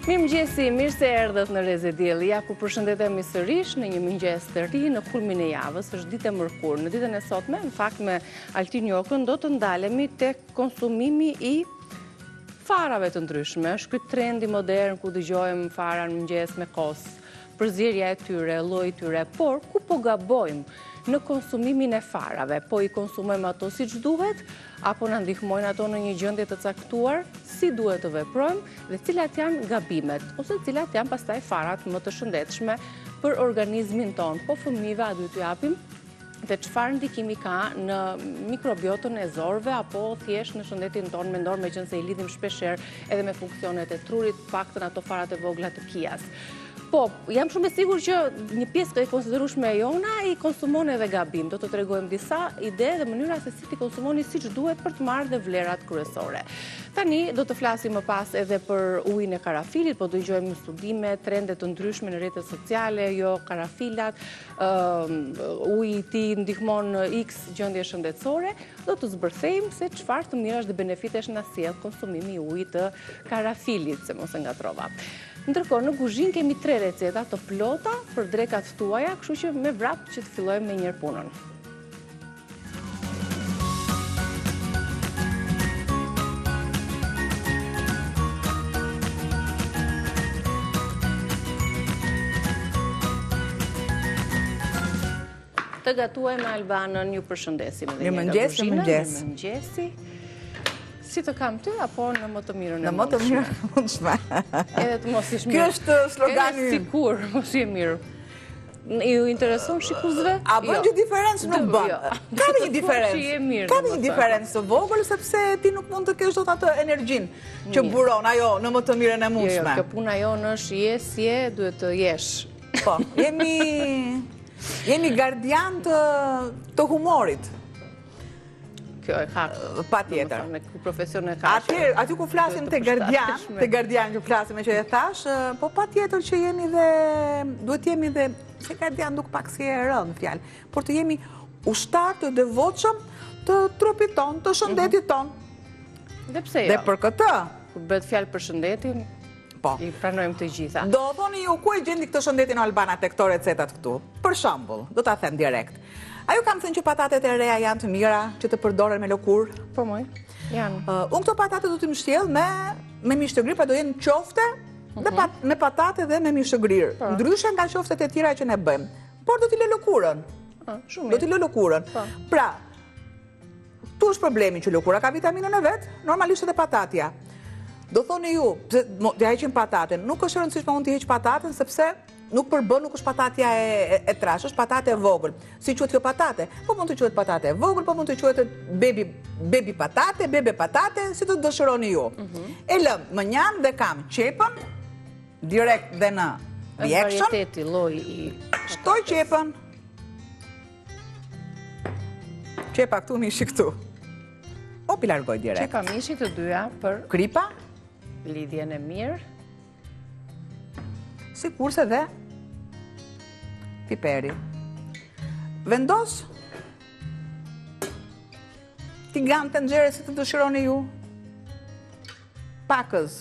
Mirëmëngjesi, mirë se erdhët në Rezediellia, ku përshëndetemi sërish në një mëngjes të ri në kulmin e javës, është ditë e mërkurë. Në ditën e sotme, në fakt me Altin Jokën, do të ndalemi tek konsumimi i farave të ndryshme. Është ky trendi modern ku dëgjojmë fara në mëngjes me kos, përzierja e tyre, lloji i tyre, por ku po gabojmë në konsumimin e farave, po i konsumojmë ato siç duhet, apo na ndihmojnë ato në një gjendje të caktuar, si duhet të veprojmë dhe cilat janë gabimet, ose cilat janë pastaj farat më të shëndetshme për organizmin tonë. Po fëmijëve a duhet t'u japim dhe çfarë ndikimi ka në mikrobiotën e zorëve apo thjesht në shëndetin tonë mendor, meqense i lidhim shpeshherë edhe me funksionet e trurit, paktën ato farat e vogla të kias. Po, jam shumë e sigurt që një pjesë e konsiderueshme e jona i konsumon edhe gabim. Do të tregojmë disa ide dhe mënyra se si ti konsumoni siç duhet për të marrë dhe vlerat kryesore. Tani do të flasim më pas edhe për ujin e karafilit, po dëgjojmë studime, trende të ndryshme në rrjetet sociale, jo karafilat, uji i tij ndihmon në X gjendje shëndetësore. Do të zbërthejmë se çfarë të mirash dhe benefitesh na sjell konsumimi i ujit të karafilit, se mos e ngatrova. Ndërkohë, në kuzhinë kemi 3 receta të plota për drekat tuaja, kështu që me vrap që të fillojmë me njëherë punën. Të gatuajmë Albanën, ju përshëndesim edhe një nga kuzhina. Mirëmëngjesi. Si të kam ty, apo në më të mirën e mundshme? Në më të mirën e mundshme. Edhe të mos ish mirë. Kjo është slogani. Edhe sikur mos je mirë. Ju intereson shikuesve? A bën një diferencë? Nuk bën. Ka një diferencë. Ka një diferencë të vogël sepse ti nuk mund të kesh dot atë energjinë që buron ajo në më të mirën e mundshme. Jo, kjo puna jonë është je, duhet të jesh. Po, jemi gardian të humorit. Kjo e ka pa tjetër. Në profesion e ka. Aty ku flasim te gardian që flasim që e thash, po pa tjetër që jemi dhe, duhet jemi dhe, se gardian duk pak si e rënd fjalë, por të jemi ushtar të devotshëm të trupit ton, të shëndetit ton. Dhe pse jo? Dhe për këtë. Kur bëhet fjalë për shëndetin, i pranojmë të gjitha. Do thoni ju, ku e gjendi këtë shëndetin Albana tek këto recetat këtu? Për shembull, do ta them direkt. A ju kam thënë që patatet e reja janë të mira që të përdoren me lëkurë? Po moj, janë. Unë këto patate do t'i më shtjell me mish të grirë, pra do jenë qofte me patate dhe me mish të grirë. Ndryshe nga qoftet e tjera që ne bëjmë. Por do t'i lë lëkurën. Do t'i lë lëkurën. Pra, tu është problemi që lëkura ka vitaminën e vetë, normalisht edhe patatja. Do thoni ju, t'ja heqim pataten, nuk është rëndësishme unë t'i heq pataten, sepse nuk përbën, nuk është patatja e trash, është patate e vogël. Si quhet kjo patate? Po mund të quhet patate e vogël, po mund të quhet bebi patate, bebe patate, si të dëshironi ju. E lëm, më njam dhe kam qepën, direkt dhe në reaction. Varieteti, lloji i. Shtoj qepën. Qepa këtu, mishi këtu. O pi largoj direkt. Qepa mishi të dyja për kripa, lidhjen e mirë. Sikurse dhe piperi. Vendos tigan të nxjerrë si të dëshironi ju. Pakëz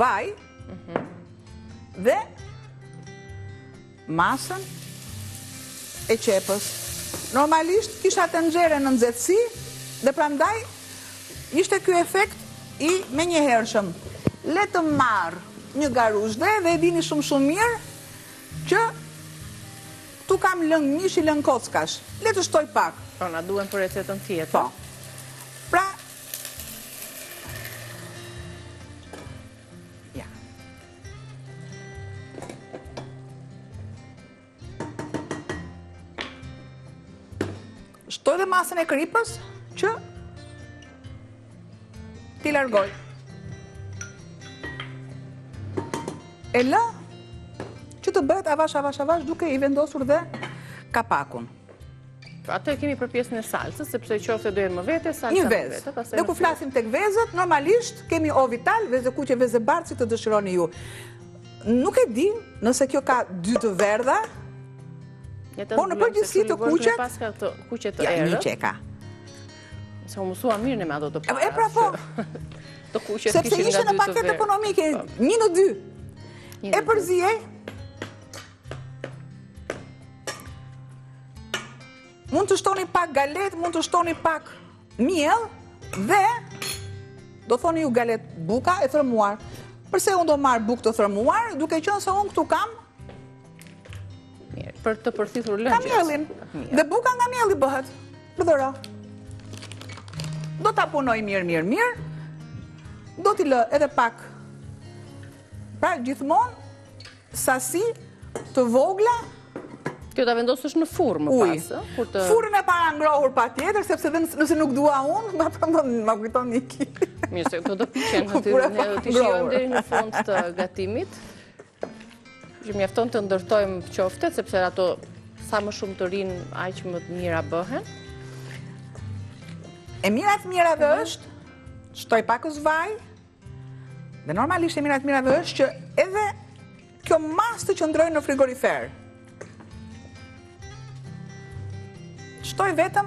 vaj dhe masën e qepës. Normalisht kisha të nxjerrë në nxehtësi dhe prandaj ishte ky efekt i menjëhershëm. Le të marr një garuzhde dhe e dini shumë mirë që tu kam lëng mishi, lëng kockash. Le të shtoj pak. Po, na duhen për recetën tjetër. Po. Pra, ja. Shtoj dhe masën e kripës që ti largoj. E lë që të bëhet avash duke i vendosur dhe kapakun. Atë kemi për pjesën e salsës, sepse qofte do jenë më vete, salsa një vezë. Dhe ku flasim tek vezët, normalisht kemi o vital, vezë kuqe, vezë bardhë, si të dëshironi ju. Nuk e di nëse kjo ka 2 të verdha, po në përgjithësi të kuqet, ja, një qeka. Se u mësua mirë në me ato të para. E pra po. të kuqe sepse kishin ishte nga në 2 të paketë verë. ekonomike, 1 në 2. E përzijej, mund të shtoni pak galet, mund të shtoni pak miell dhe do thoni ju galet buka e thërmuar. Përse unë do marr bukë të thërmuar, duke qenë se unë këtu kam Mirë, për të përthithur lëngjes. miellin. Dhe buka nga mielli bëhet. Përdora. Do ta punoj mirë. Do t'i lë edhe pak. Pra gjithmonë sasi të vogla Kjo ta vendosësh në furrë më ujë. pas, Furrën e para ngrohur patjetër, sepse nëse nuk dua unë, ma kujton Niki. Mirë, se këto do piqen, ne do t'i ngrohur. shijojmë deri në fund të gatimit. Që mjafton të ndërtojmë qoftet, sepse ato sa më shumë të rinë, aq më të mira bëhen. E mirave është, shtoj pakës vaj, dhe normalisht e mirave është që edhe kjo mas të qëndrojnë në frigorifer. Shtoj vetëm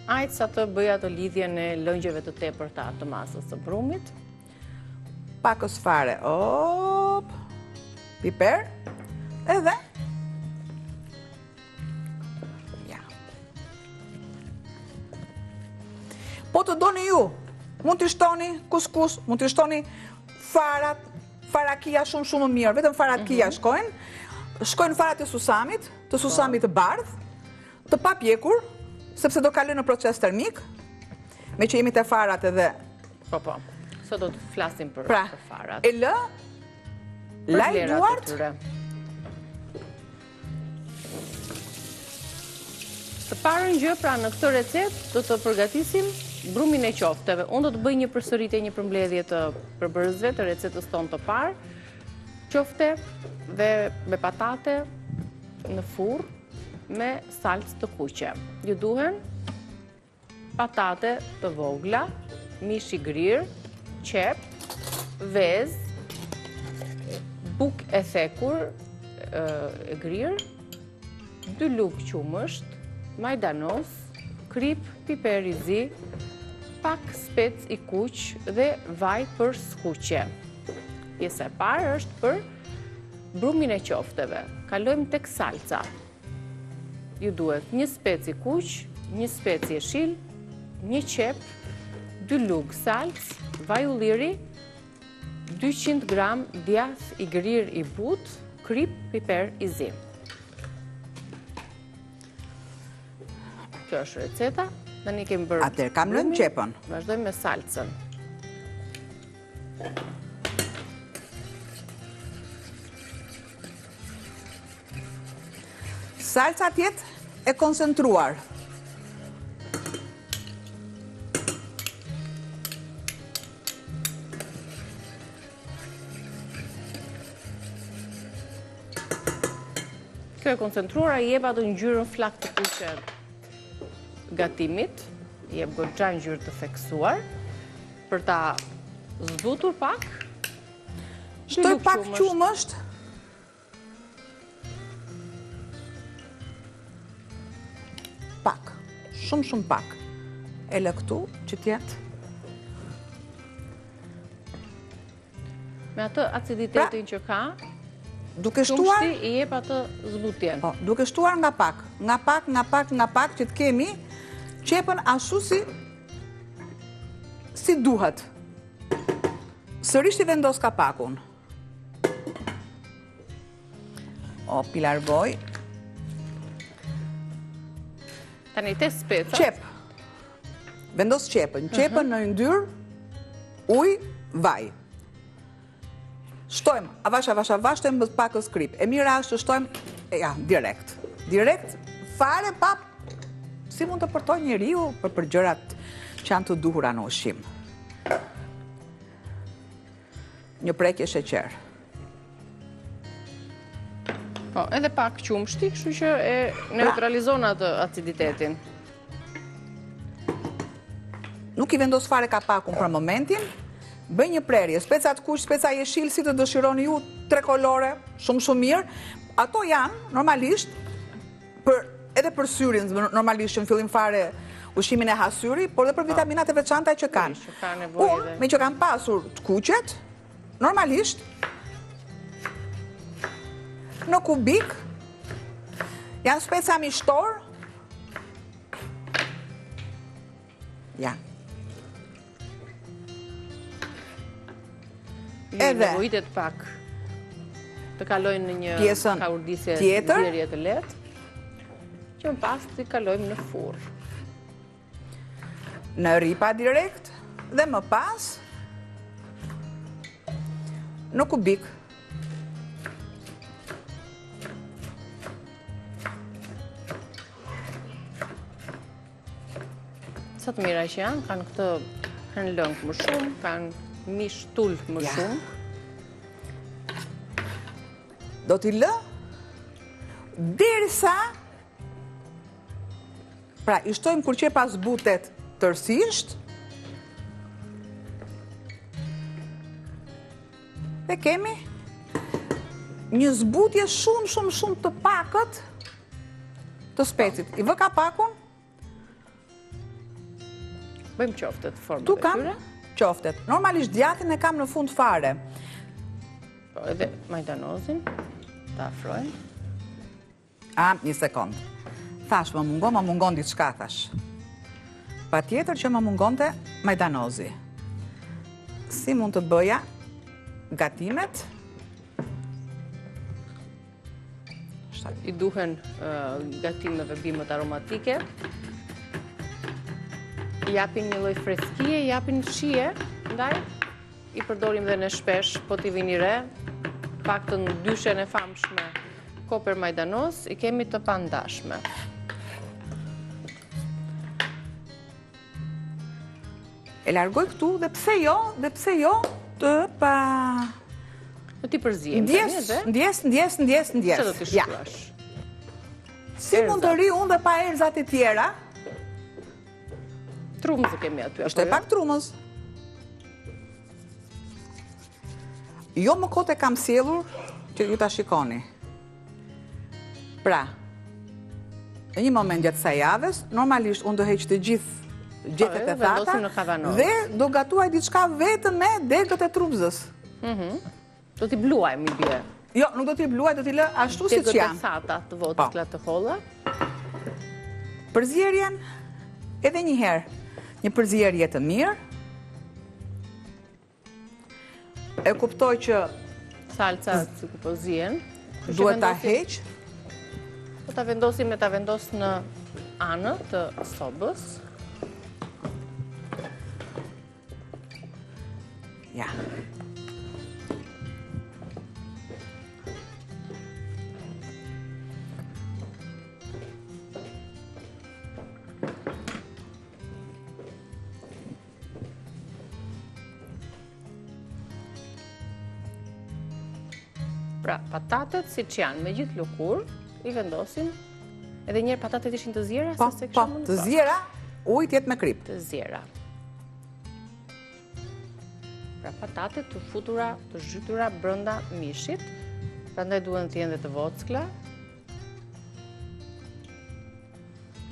Ajtë sa të bëja të lidhjen e lëngjeve të tepërta të masës së brumit. pakës fare, piper, edhe ja. Po të doni ju, mund t'i shtoni kuskus, mund t'i shtoni farakia shumë më mirë, vetëm farakia shkojnë farat e susamit, të bardh, të papjekur, sepse do kalojnë në proces termik, me që jemi të farat edhe. Po, sot do të flasim për farat. E lë, laj duart, të parën gjë, pra në këtë recet do të përgatisim brumin e qofteve. Unë do të bëj një përsëritje, një përmbledhje të përbërësve të recetës tonë të parë, qofte dhe me patate në furrë me salcë të kuqe. Ju duhen patate të vogla, mish i grirë, qep, vezë, bukë e thekur e grirë, 2 lugë qumësht, majdanos, krip, piper i zi, pak spec i kuq dhe vaj për skuqe. Pjesa e parë është për brumin e qofteve. Kalojmë tek salca. Ju duhet 1 spec i kuq, 1 spec i jeshil, 1 qep, 2 lugë salcë, vaj ulliri, 200 gram djath i grir i but, krip, piper i zi. Kjo është receta. Tani kemi bërë. Atëherë kam lënë qepën. Vazhdojmë me salcën. Salca tjetë e koncentruar. Kjo e koncentruar i jep atë ngjyrën flak të kuqe gatimit, i jep goxha ngjyrë të theksuar, për ta zbutur pak. Shtoj pak qumësht. Pak, shumë pak. E lë këtu që tjetë. Me atë aciditetin që ka, duke shtuar, qumshti i jep atë zbutjen. Po, duke shtuar nga pak, që të kemi qepën ashtu si duhet. Sërish i vendos kapakun. O, pilarvoj. Tani te specat. Qep. Vendos qepën. Qepën në yndyrë, ujë, vaj. Shtojmë, avash, shtojmë bët pakës krip. E mira është të shtojmë, direkt. Direkt, fare, pap, si mund të përtoj njeriu për gjërat që janë të duhura në ushqim. Një prekje sheqer. Po, edhe pak qumshti, kështu që e neutralizon atë aciditetin. Nuk i vendos fare kapakun për momentin, bëj një prerje, specat kuq, speca jeshil, si të dëshironi ju, 3 kolore, shumë mirë. Ato janë, normalisht, për edhe për syrin, normalisht që në fillim fare ushqimin e hasyri, por dhe për vitaminat e veçanta që kanë. Unë, me që kanë pasur të kuqet, normalisht, në kubik, janë speca mishtor, ja. Nevojitet pak të kalojnë në një kaurdisje zjerje të letë, që më pas të kalojmë në furrë. Në ripa direkt dhe më pas në kubik. Sa të mira që janë, kanë lëngë më shumë, kanë mish tull më shumë. Do t'i lë derisa pra i shtojmë kur që pas butet tërsisht dhe kemi një zbutje shumë të pakët të specit. I vë kapakun. Bëjmë qoftet formën tu kam qoftet. Normalisht djatin e kam në fund fare. Po edhe majdanozin ta afrojmë. Një sekund. Thash, më mungon diçka, thash. Pa tjetër që më mungonte majdanozi. Si mund të bëja gatimet? I duhen gatimeve bimët aromatike. I japin një lloj freskie, i japin shije, ndaj i përdorim dhe në shpesh, po t'i vini re, paktën dyshen e famshme koper majdanoz, i kemi të pandashme. E largoj këtu dhe pse jo të pa... Në ti përzijem. Ndjes. Që do t'i shkruash? Si mund të ri unë dhe pa erzat e tjera? Trumëzë kemi aty, apo jo? Ishte pak trumëz. Jo më kote kam sjellur që ju ta shikoni. Pra, në një moment gjatë kësaj javës, normalisht unë do heq të gjithë gjethet e thata dhe do gatuaj diçka vetëm me degët e trumëzës. Do t'i bluaj, mi bje. Jo, nuk do t'i bluaj, do t'i lë ashtu si që janë. Degët e thata të votës të holla. Përzierjen, edhe njëherë, një përzierje të mirë. E kuptoj që salca si ku po zien. Duhet ta heq. Po ta vendosim me ta vendos në anë të sobës. Ja. Pra, patatet si që janë me gjithë lëkur, i vendosim, edhe njerë patatet ishin të zjera? Po, të zjera, ujt jetë me krip. Të zjera. Pra, patatet të futura, të zhytura brënda mishit, prandaj duhen të jenë dhe të vockla,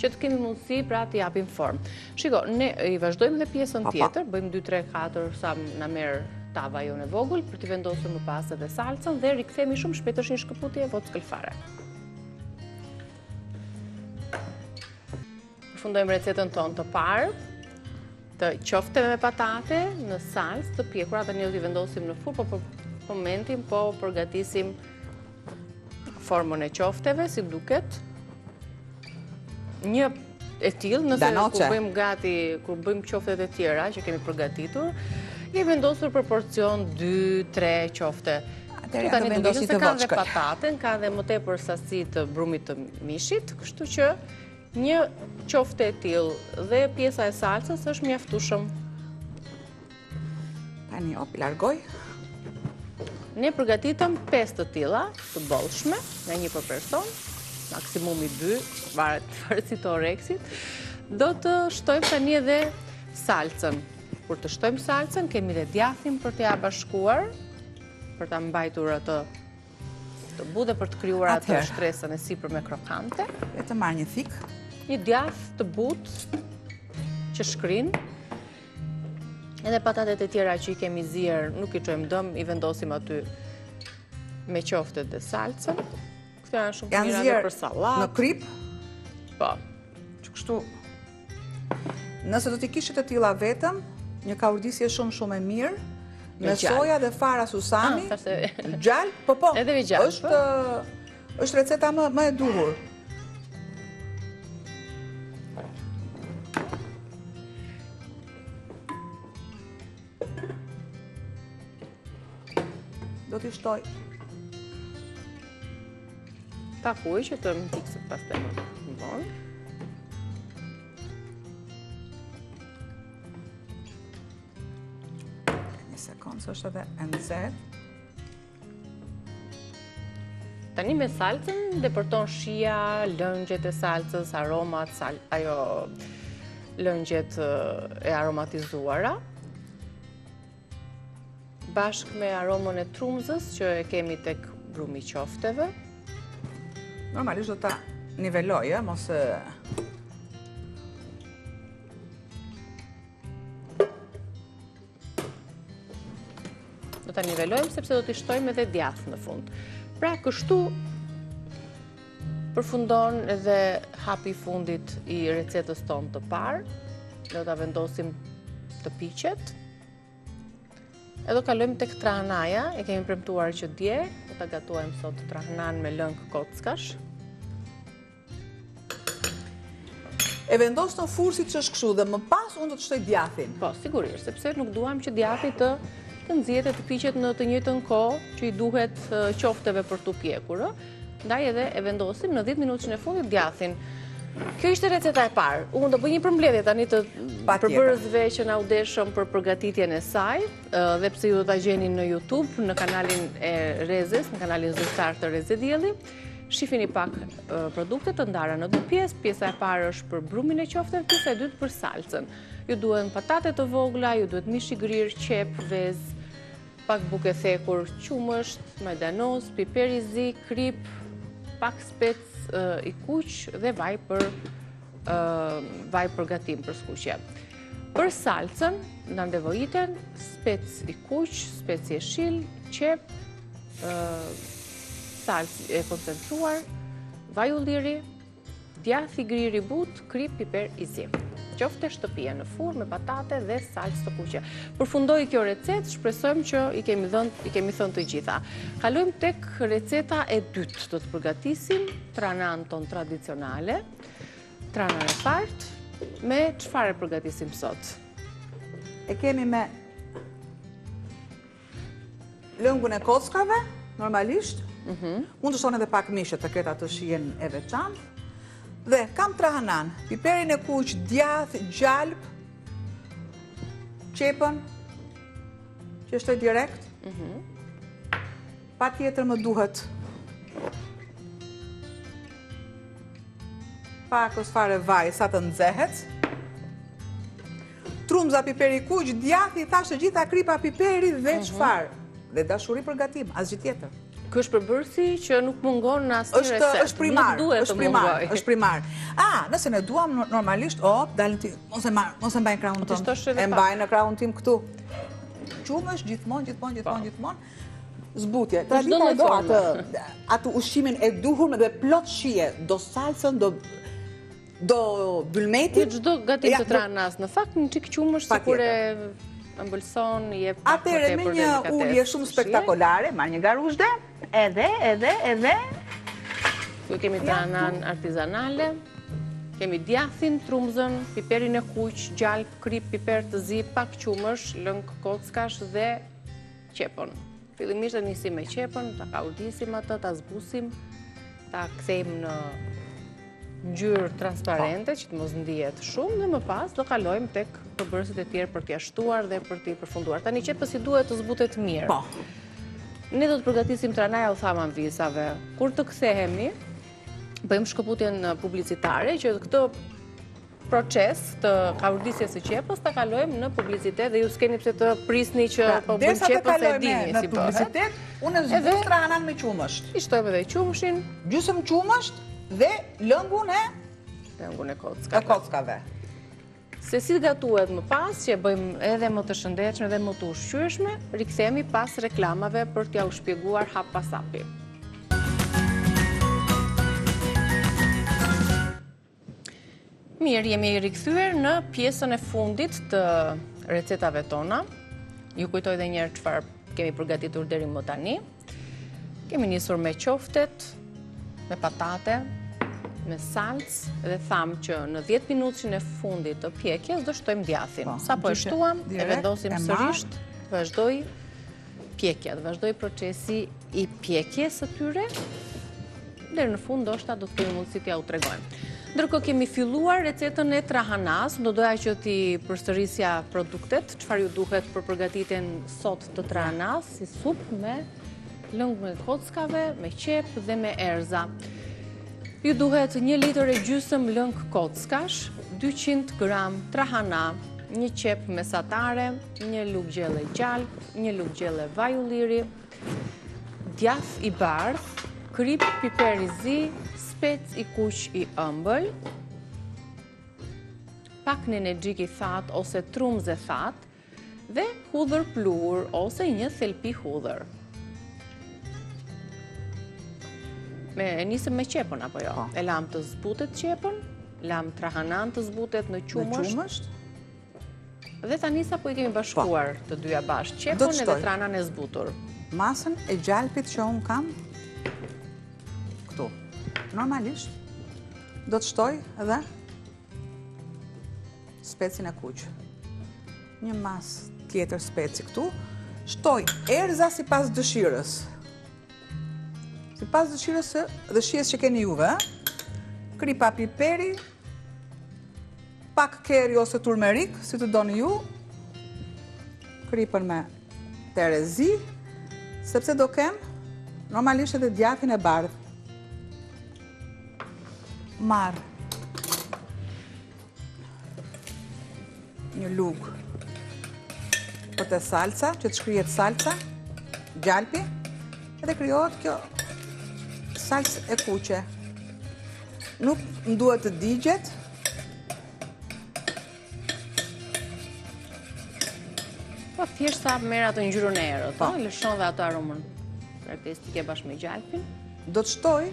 që të kemi mundësi pra të japim formë. Shiko, ne i vazhdojmë dhe pjesën tjetër, bëjmë 2, 3, 4, sa në merë tava jo në vogël, për t'i vendosur më pas edhe salcën dhe rikthemi shumë shpejt është një shkëputje vockël fare. Përfundojmë recetën tonë të parë, të qofteve me patate në salcë të pjekura, dhe një t'i vendosim në furrë, po për momentin po përgatisim formën e qofteve, si duket. Një e tillë, nëse kur bëjmë gati, kur bëjmë qoftet e tjera që kemi përgatitur, i vendosur për porcion 2-3 qofte. Atëherë do vendosim të voçkël. Kanë dhe pataten, ka dhe më tepër sasi të brumit të mishit, kështu që një qofte e tillë dhe pjesa e salcës është mjaftueshëm. Tani i largoj. Ne përgatitëm 5 të tilla, të bollshme, nga një për person, maksimumi 2, varet si të oreksit. Do të shtojmë tani edhe salcën. Kur të shtojmë salcën, kemi dhe djathin për t'ja bashkuar, për t'a mbajtur atë të bu dhe për të krijuar atë shtresën e sipër me krokante. E të marrë një thik. Një djath të butë që shkrin. Edhe patatet e tjera që i kemi zier, nuk i çojmë dëm, i vendosim aty me qoftet dhe salcën. Këto janë shumë të mira edhe për sallatë. Në krip? Po. Që kështu, nëse do t'i kishit të tilla vetëm, një kaurdisje shumë e mirë, me soja dhe fara susami, gjallë, po, edhe me gjallë, është receta më e duhur. Do t'i shtoj takuj që të më tikse pastaj më vonë. Një sekundë, së është edhe nxehtë. Tani me salcën depërton shija, lëngjet e salcës, aromat, lëngjet e aromatizuara, bashkë me aromën e trumzës që e kemi tek brumi i qofteve. Normalisht do ta niveloj, mos do ta nivelojmë sepse do t'i shtojmë edhe djath në fund. Pra kështu përfundon edhe hapi i fundit i recetës tonë të parë. Do ta vendosim të piqet. E do kalojmë tek trahanaja, e kemi premtuar që dje, do ta gatuajmë sot trahanan me lëng kockash. E vendos në furrë siç është kështu dhe më pas unë do të shtoj djathin. Po, sigurisht, sepse nuk duam që djathi të nxjehet e të piqet në të njëjtën kohë që i duhet qofteve për t'u pjekur. Ndaj edhe e vendosim në 10 minutën e fundit djathin. Kjo ishte receta e parë. Unë do bëj një përmbledhje tani të përbërësve që na u deshëm për përgatitjen e saj, dhe pse ju do ta gjeni në YouTube, në kanalin e Rezes, në kanalin zyrtar të Reze Dielli. Shifini pak produkte të ndara në dy pjesë. Pjesa e parë është për brumin e qofteve, pjesa e dytë për salcën. Ju duhen patate të vogla, ju duhet mish i grir, qep, vez, pak buke thekur, qumësht, majdanoz, piper i zi, krip, pak spec i kuq dhe vaj për gatim për skuqje. Për salcën, na nevojiten spec i kuq, spec i jeshil, qep, salcë e koncentruar, vaj ulliri, djath i grir i but, krip, piper i zi. Qofte shtëpia në furrë me patate dhe salcë të kuqe. Përfundoi kjo recetë, shpresojmë që i kemi thënë të gjitha. Kalojmë tek receta e dytë. Do të përgatisim tranan ton tradicionale, tranan e fartë, me çfarë përgatisim sot? E kemi me lëngun e kockave, normalisht. Mund të shtonë edhe pak mishe të ketë atë shijen e veçantë. Dhe kam trahanan, piperin e kuq, djath, gjalp, qepën, që shtoj direkt. Pa tjetër më duhet pak ose fare vaj sa të nxehet. Trumza, piperi kuq, djathi, thashë gjitha kripa piperi dhe çfarë. Dhe dashuri për gatim, asgjë tjetër. Ky është përbërësi që nuk mungon në asnjë recetë. Është primar, është primar. Nëse ne duam normalisht, dalin ti, mos e mbajnë krahun tëm. E mbajnë në krahun tim këtu. Qumësh gjithmonë. Zbutje. Tradita do atë ushqimin e duhur me plot shije, do salcën, do bylmetin. Çdo gatim të tranas, në fakt një çik qumësh sikur e ëmbëlson, jep pak më tepër delikatesë. Atëherë me një ulje shumë spektakolare, marr një garuzhde, edhe. Ju kemi tranan artizanale, kemi djathin, trumzën, piperin e kuq, gjalp, krip, piper të zi, pak qumësh, lëng kockash dhe qepën. Fillimisht e nisim me qepën, ta kaudisim atë, ta zbusim, ta kthejmë në ngjyrë transparente që të mos ndihet shumë dhe më pas do kalojmë tek përbërësit e tjerë për t'ia shtuar dhe për t'i përfunduar. Tani qepësi duhet të zbutet mirë. Po. Ne do të përgatisim tranaja u thaman visave. Kur të kthehemi, bëjmë shkëputjen publicitare që këtë proces të kaurdisjes së qepës ta kalojmë në publicitet dhe ju s'keni pse të prisni që po bën qepës e dini si bëhet. Në publicitet, unë zbut trahanan me qumësht. I shtojmë edhe qumshin, gjysmë qumësht dhe lëngun e kockave. Se si gatuhet më pas, që bëjmë edhe më të shëndetshme dhe më të ushqyeshme, rikthehemi pas reklamave për t'ja u shpjeguar hap pas hapi. Mirë, jemi rikthyer në pjesën e fundit të recetave tona. Ju kujtoj edhe një herë çfarë kemi përgatitur deri më tani. Kemi nisur me qoftet, me patate, me salcë dhe thamë që në 10 minutëshin e fundit të pjekjes do shtojmë djathin. Sa po e shtuam, e vendosim sërish, vazhdoj pjekja, vazhdoj procesi i pjekjes së tyre, deri në fund ndoshta do të kemi mundësi t'ja u tregojmë. Ndërkohë kemi filluar recetën e trahanas, do doja që ti përsërisja produktet, çfarë ju duhet për përgatitjen sot të trahanas, si supë me lëngun e kockave, me qep dhe me erza. Ju duhet 1 litër e gjysmë lëng kockash, 200 gram trahana, 1 qep mesatare, 1 lugë gjelle gjalp, 1 lugë gjelle vaj ulliri, djath i bardh, krip piper i zi, spec i kuq i ëmbël, pak nenexhik i thatë ose trumze thatë dhe hudhër pluhur ose 1 thelpi hudhër. E nisëm me qepën apo jo? E lam të zbutet qepën, lam trahanan të zbutet në qumësht. Dhe tani sapo i kemi bashkuar të dyja bashkë, qepën edhe trahanan e zbutur. Masën e gjalpit që unë kam këtu. Normalisht do të shtoj edhe specin e kuq. Një mas tjetër speci këtu. Shtoj erza sipas dëshirës. Sipas dëshirës që keni juve, kripa piperi, pak keri ose turmerik, si të doni ju, kripën me terezi, sepse do kem normalisht edhe djathin e bardhë. Marr një lugë për të salca, që të shkrihet salca, gjalpi, edhe krijohet kjo salcë e kuqe. Nuk duhet të digjet. Po thjesht sa merr atë ngjyrën e errët, lëshon dhe atë aromën karakteristike bashkë me gjalpin. Do të shtoj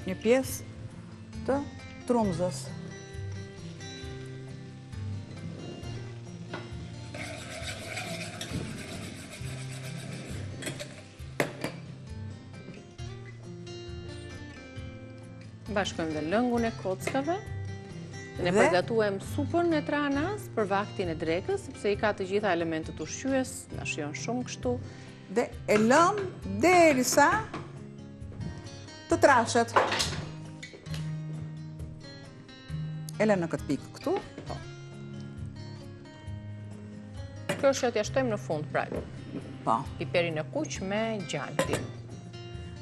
një pjesë të trumzës. Bashkojmë dhe lëngun e kockave. Ne përgatuem supën e trahanas për vaktin e drekës, sepse i ka të gjitha elementet ushqyes, na shijon shumë kështu. Dhe e lëm derisa të trashet. E lëm në këtë pikë këtu. Kjo është që t'ja shtojmë në fund, pra. Po. Piperin e kuq me gjalpin.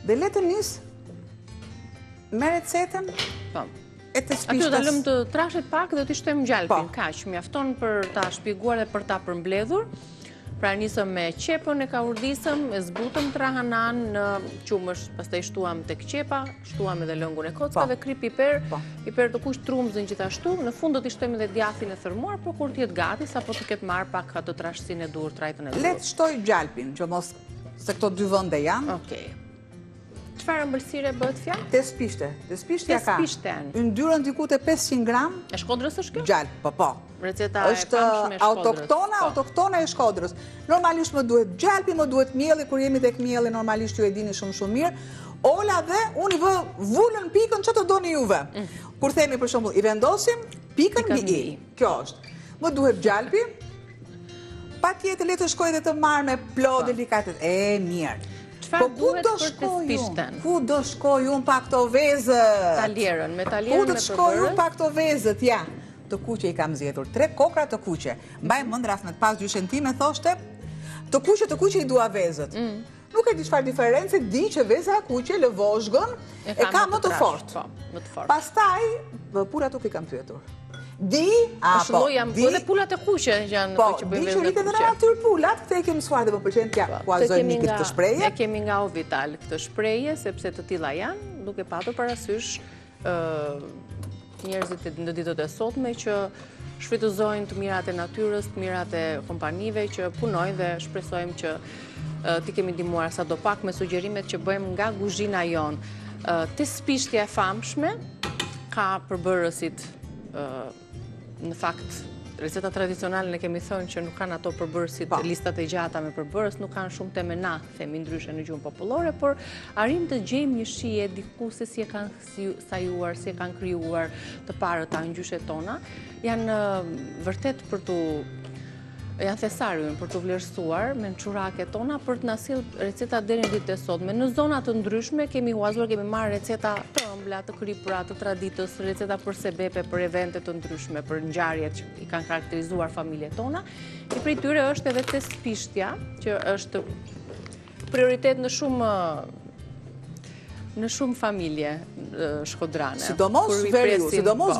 Dhe le të nis me recetën e të spishtës. Aty do lëm të trashet pak dhe t'i shtojmë gjalpin. Kaq, mjafton për ta shpjeguar dhe për ta përmbledhur. Pra nisëm me qepën e kaurdisëm, e zbutëm trahanan në qumësh, pastaj shtuam tek qepa, shtuam edhe lëngun e kockave, krip piper, piper të kuq, trumzën gjithashtu. Në fund do t'i shtojmë edhe djathin e thërmuar, por kur t'jetë gati, sapo të ketë marrë pak atë trashësinë e dur, trajtën e dur. Le të shtoj gjalpin, që mos se këto dy vende janë. Okej. Çfarë ëmbëlsire bëhet fjalë? Tespishte. Tespishte ka. Yndyrën diku te 500 gram. E Shkodrës është kjo? Gjalp, po. Receta e famshme e Shkodrës. Autoktona e Shkodrës. Normalisht më duhet gjalpi, më duhet mielli, kur jemi tek mielli normalisht ju e dini shumë mirë. Ola dhe unë i vë vullën pikën që të doni juve. Kur themi për shembull i vendosim pikën mbi i. Kjo është. Më duhet gjalpi. Patjetër le të shkoj dhe të marr me plot delikatet. Mirë. Po ku do shkoj unë? Ku do shkoj unë pa këto vezët? Talierën, me talierën ku do të shkoj unë pa këto vezët? Ja, të kuqe i kam zgjedhur. 3 kokra të kuqe. Mbaj mend rreth me pas 2 cm thoshte. Të kuqe i dua vezët. nuk e di çfarë diferencë, di që veza e kuqe lëvozhgën e ka më të fortë. Pastaj, pulat tuk I kam pyetur. Di, edhe pulat e kuqe janë që bëjmë di që rritet edhe natyrë pulat, këtë e kemi mësuar dhe më pëlqen t'ja kuazojmë mikrit këtë shprehje. Ne kemi nga Ovital këtë shprehje, sepse të tilla janë, duke patur parasysh njerëzit në ditët e sotme që shfrytëzojnë të mirat e natyrës, të mirat e kompanive që punojnë dhe shpresojmë që ti kemi ndihmuar sadopak me sugjerimet që bëjmë nga kuzhina jonë. Te spishtja e famshme ka përbërësit në fakt, receta tradicionale ne kemi thënë që nuk kanë ato përbërësit, listat e gjata me përbërës, nuk kanë shumë temena, themi ndryshe në gjuhën popullore, por arrim të gjejmë një shije diku se si e kanë sajuar, si e kanë krijuar të parët ta ngjyshet tona, janë vërtet janë thesarium për të vlerësuar me çurake tona për të na sill receta deri në ditën e sotme. Në zona të ndryshme kemi huazuar, kemi marrë receta të ëmbla, të kripura, të traditës, receta për sebepe, për evente të ndryshme, për ngjarjet që I kanë karakterizuar familjet tona. I prej tyre është edhe te spishtja, që është prioritet në shumë familje shkodrane. Sidomos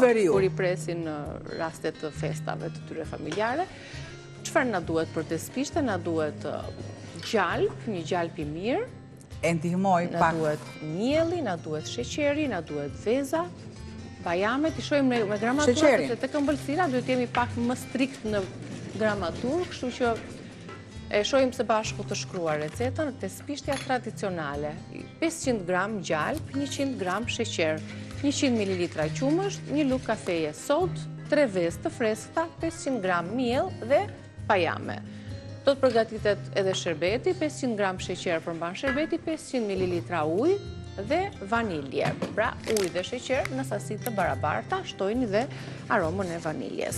veriu. Kur I presin rastet të festave të tyre familjare. Çfarë na duhet për të spishte? Na duhet gjalp, një gjalp I mirë. E ndihmoj pak. Na duhet mielli, na duhet sheqeri, na duhet veza. Bajamet I shohim me gramaturë, sepse tek ëmbëlsira duhet jemi pak më strikt në gramaturë, kështu që e shohim së bashku të shkruar recetën te spishtja tradicionale. 500 gram gjalp, 100 gram sheqer, 100 ml qumësht, 1 lugë kafeje sod, 3 vezë të freskëta, 500 gram miell dhe pajame. Do të përgatitet edhe sherbeti, 500 gram sheqer përmban sherbeti, 500 ml ujë dhe vanilje. Pra, ujë dhe sheqer në sasi të barabarta, shtojnë dhe aromën e vaniljes.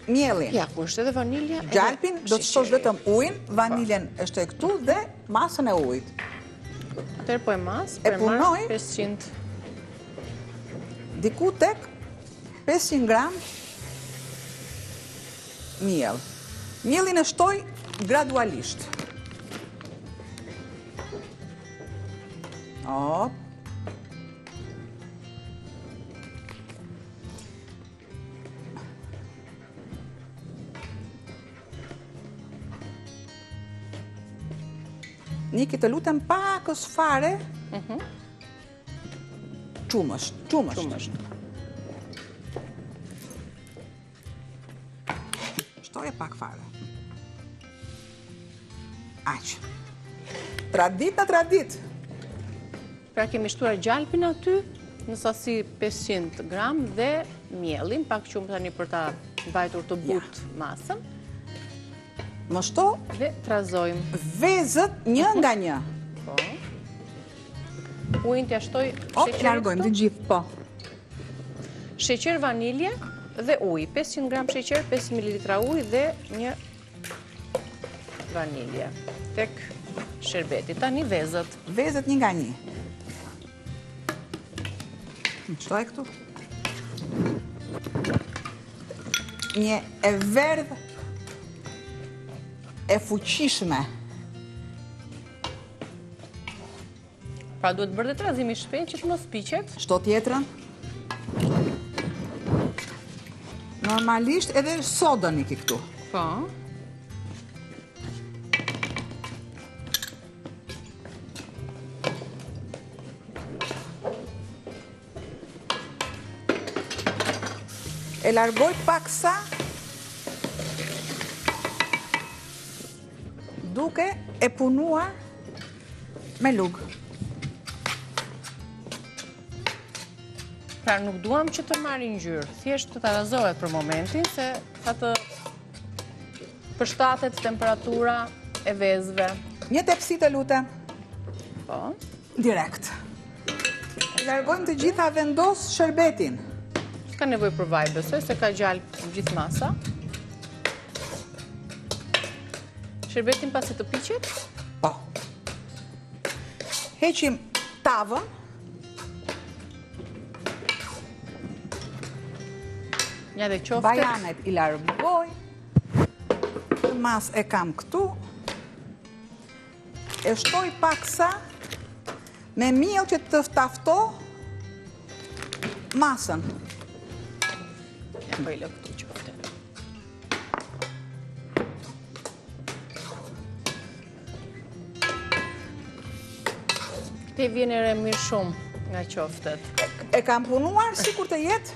Mielin. Ja, ku është edhe vanilja. Gjalpin do të shtosh vetëm ujin, vaniljen e shtoj këtu dhe masën e ujit. Atëherë po e mas, e punoj 500 diku tek 500 gram miell. Miellin e shtoj gradualisht. Niki, të lutem pakës fare qumësht. Shtoje pak fare. Aq. Tradit në tradit. Pra kemi shtuar gjalpin aty në sasi 500 gram dhe mielin, pak qumë tani për ta mbajtur të butë masën. Më shto dhe trazojmë vezët një nga një. Po. Ujin t'ja shtoj sheqer. Largojmë të gjithë, po. Sheqer, vanilje dhe ujë. 500 gram sheqer, 500 ml ujë dhe një vanilje. Tek sherbeti. Tani vezët. Vezët një nga një. Shtoj këtu. Një e verdhë e fuqishme. Pra duhet bërë dhe trazimi shpejt që të mos piqet. Shto tjetrën. Normalisht edhe sodën I ki këtu. Po. E largoj paksa duke e punuar me lugë. Pra nuk duam që të marrë ngjyrë, thjesht të tarazohet për momentin, se sa të përshtatet temperatura e vezëve. Një tepsi të lutem. Po. Direkt. Largojmë të gjitha vendos sherbetin. Ka nevoj për vaj, besoj, se ka gjalp gjithë masa. Sherbetin pasi të piqet? Po. Heqim tavën. Një dhe qofte. Bajanet I largoj. Mas e kam këtu. e shtoj paksa me miell që të ftafto masën. Ja bëj lë këtu qofte. Te vjen re mirë shumë nga qoftet. E kam punuar sikur të jetë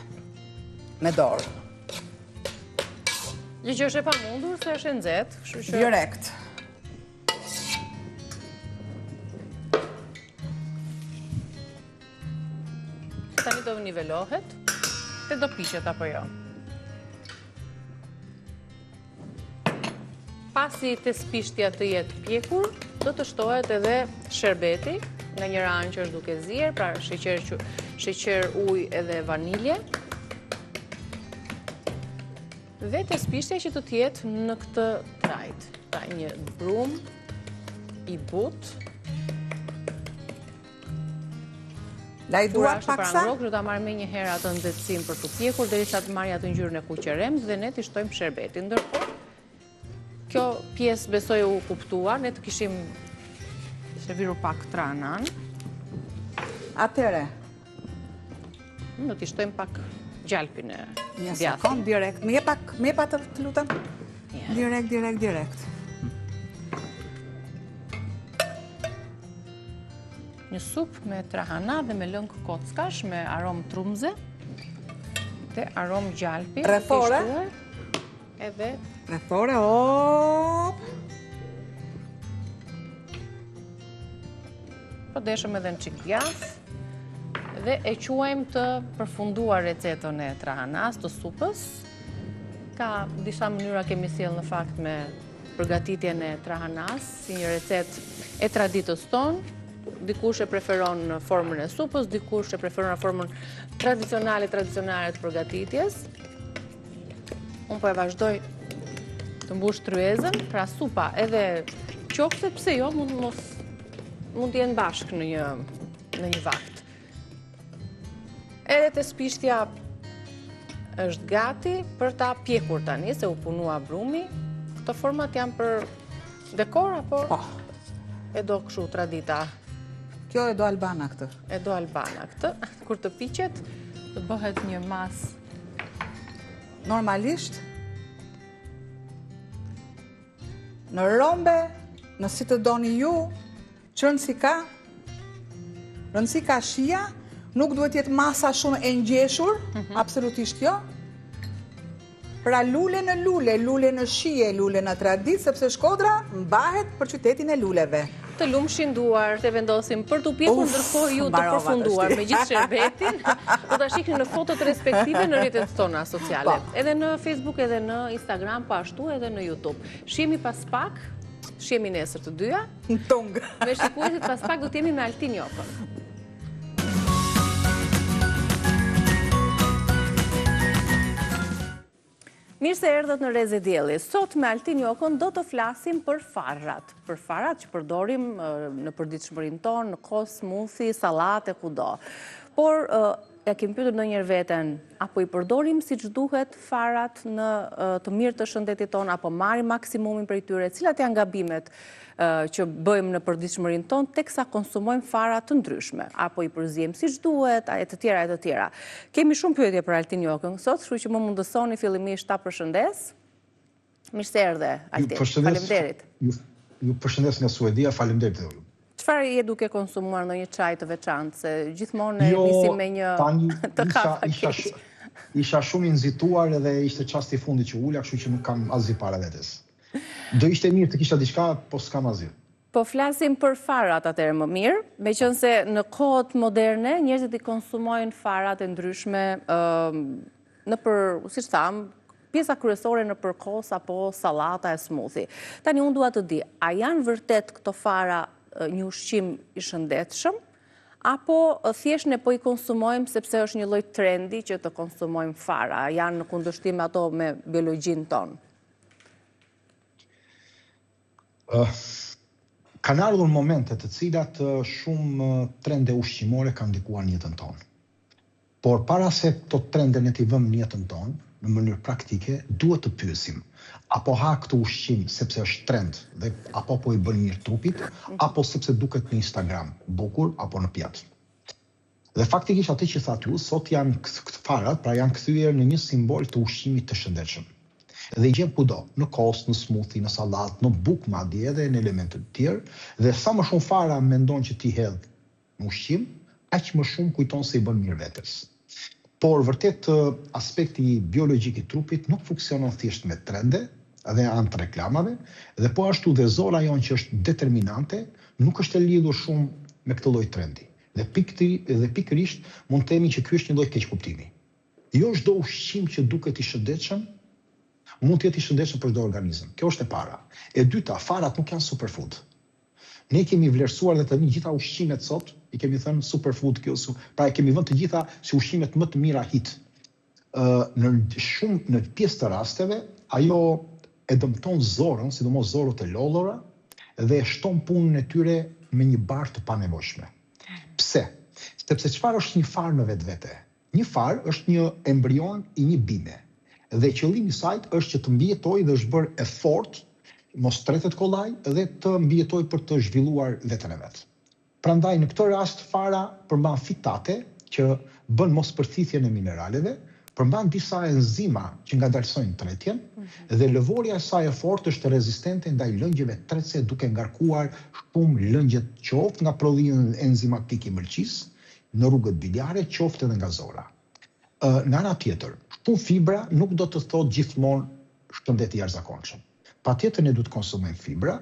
me dorë. Gjë që është e pamundur se është e nxehtë, kështu që Direkt. tani do nivelohet, te do piqet apo jo. Pasi të spishtja të jetë pjekur, do të shtohet edhe sherbeti, nga njëra anë që është duke zier, pra sheqer, ujë edhe vanilje. Dhe të spishtja që të jetë në këtë trajt. Pra një brum i butë. Laj duar paksa. Do ta marr me një herë atë nxehtësinë për të pjekur derisa të marrë atë ngjyrën e kuqeremt dhe ne t'i shtojmë sherbetin. Ndërkohë, kjo pjesë besoj u kuptua, ne të kishim serviru pak tranan. Atëre. Do t'i shtojmë pak gjalpin e Një djathtë. sekond, direkt. Me jep atë të lutem? Direkt. Një supë me trahana dhe me lëng kockash, me aromë trumze dhe aromë gjalpi. Rrethore? Edhe Rrethore, hop. po deshëm edhe në qik djathë. Dhe e quajmë të përfunduar recetën e trahanas, të supës. Ka disa mënyra kemi sjellë në fakt me përgatitjen e trahanas, si një recet e traditës tonë. Dikush e preferon në formën e supës, dikush e preferon në formën tradicionale të përgatitjes. Unë po e vazhdoj të mbush tryezën, pra supa edhe qofse pse jo mund të jenë bashkë në një vakt. Edhe të spishtja është gati për ta pjekur tani, se u punua brumi. Këto format janë për dekor, apo e do kështu tradita? Kjo e do albana këtë. E do albana këtë. Kur të piqet, të bëhet një mas. Normalisht, në rombe, në si të doni ju, që rëndësi ka shia, nuk duhet jetë masa shumë e ngjeshur, absolutisht jo. Pra lule në lule, lule në shije, lule në tradit, sepse Shkodra mbahet për qytetin e luleve. Të lumshin duar, të vendosim për të pjekur, ndërkohë ju të përfunduar me gjithë sherbetin, do ta shihni në fotot respektive në rrjetet tona sociale. Edhe në Facebook, edhe në Instagram, po ashtu edhe në YouTube. Shihemi pas pak, shihemi nesër të dyja. Me shikuesit pas pak do të jemi me Altin Jokën. Mirë se erdhët në Reze Dielli. Sot me Altin Jokën do të flasim për farrat. Për farrat që përdorim në përditshmërinë tonë, në kos, smoothie, sallate, kudo. Por ja kemi pyetur ndonjëherë veten, apo i përdorim siç duhet farrat në të mirë të shëndetit tonë, apo marrim maksimumin prej tyre? Cilat janë gabimet që bëjmë në përditshmërinë tonë teksa konsumojmë fara të ndryshme, apo i përziejmë siç duhet, e të tjera. Kemi shumë pyetje për Altin Jokën sot, kështu që më mundësoni fillimisht ta përshëndes. Mirë se erdhe, Altin. Faleminderit. Ju përshëndes nga Suedia, faleminderit. Çfarë je duke konsumuar ndonjë çaj të veçantë, se gjithmonë e nisim me një të kafa? Isha shumë i nxituar edhe ishte çasti i fundit që ula, kështu që nuk kam asgjë para vetes. Do ishte mirë të kisha diçka, po s'kam asgjë. Po flasim për farat atëherë më mirë, meqense në kohët moderne njerëzit i konsumojnë farat e ndryshme siç tham, pjesa kryesore në përkos apo sallata e smoothie. Tani unë dua të di, a janë vërtet këto fara një ushqim i shëndetshëm, apo thjesht ne po i konsumojmë sepse është një lloj trendi që të konsumojmë fara, janë në kundërshtim ato me biologjinë tonë? Kanë ardhur momente të cilat shumë trende ushqimore kanë ndikuar në jetën tonë. Por para se këto trende ne t'i vëmë në jetën tonë, në mënyrë praktike, duhet të pyesim, apo ha këtë ushqim sepse është trend dhe apo po i bën mirë trupit, apo sepse duket në Instagram bukur apo në pjatë. Dhe faktikisht atë që thatë ju, sot janë këtë farat, pra janë kthyer në një simbol të ushqimit të shëndetshëm. Dhe i gjem kudo, në kost, në smoothie, në salat, në buk madje edhe në elemente të tjerë, dhe sa më shumë fara mendon që ti hedh në ushqim, aq më shumë kujton se i bën mirë vetes. Por vërtet aspekti biologjik i trupit nuk funksionon thjesht me trende dhe anë të reklamave, dhe po ashtu dhe zora jonë që është determinante, nuk është e lidhur shumë me këtë lloj trendi. Dhe pikërisht mund të themi që ky është një lloj keqkuptimi. Jo çdo ushqim që duket i shëndetshëm mund të jetë i shëndetshëm për çdo organizëm. Kjo është e para. E dyta, farat nuk janë superfood. Ne kemi vlerësuar dhe tani gjitha ushqimet sot, i kemi thënë superfood, pra e kemi vënë të gjitha si ushqimet më të mira hit. Në pjesë të rasteve, ajo e dëmton zorën, sidomos zorët e lollora, dhe e shton punën e tyre me një barë të panevojshme. Pse? Sepse çfarë është një farë në vetvete? Një farë është një embrion i një bime. Dhe qëllimi i saj është që të mbijetojë dhe është bërë e fortë, mos tretet kollaj dhe të mbijetojë për të zhvilluar veten e vet. Prandaj në këtë rast fara përmban fitate që bën mospërthithjen e mineraleve, përmban disa enzima që ngadalsojnë tretjen dhe lëvorja e saj e fortë është rezistente ndaj lëngjeve tretse duke ngarkuar shumë lëngjet qoftë nga prodhimi enzimatik i mëlçisë në rrugët biliare, qoftë edhe nga zora. Nga ana tjetër, shumë fibra nuk do të thotë gjithmonë shëndet i jashtëzakonshëm. Patjetër ne duhet të konsumojmë fibra,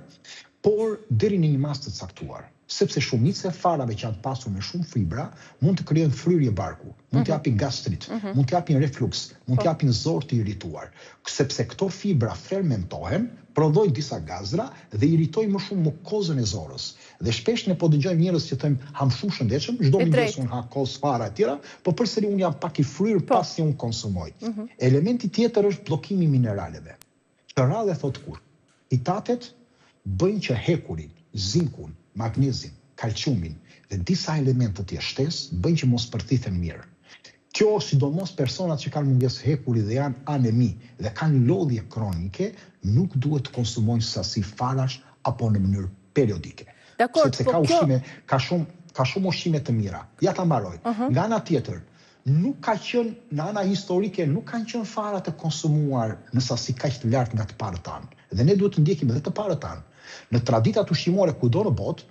por deri në një mas të caktuar. Sepse shumica e farave që janë të pasur me shumë fibra mund të krijojnë fryrje barku, mund të japin gastrit, mund të japin refluks, mund të japin zor të irrituar. Sepse këto fibra fermentohen, prodhojnë disa gazra dhe irritojnë më shumë mukozën e zorës. Dhe shpesh ne po dëgjojmë njerëz që thënë ham shumë shëndetshëm, çdo mëngjes un ha kos fara e tjera, por përsëri un jam pak i fryrë pasi un konsumoj. Elementi tjetër është bllokimi i mineraleve. Që radhe thot kur? Fitatet bëjnë që hekurin, zinkun, magnezin, kalciumin dhe disa elemente të shtesë bëjnë që mos përthithen mirë. Kjo sidomos personat që kanë mungesë hekuri dhe janë anemi dhe kanë lodhje kronike, nuk duhet të konsumojnë sasi farash apo në mënyrë periodike. Sepse ka shumë ushqime të mira. Ja ta mbaroj. Nga ana tjetër, nuk ka qenë, në ana historike, nuk kanë qenë fara të konsumuar në sasi kaq të lartë nga të parët tanë. Dhe ne duhet të ndjekim edhe të parët tanë. Në traditat ushqimore kudo në botë,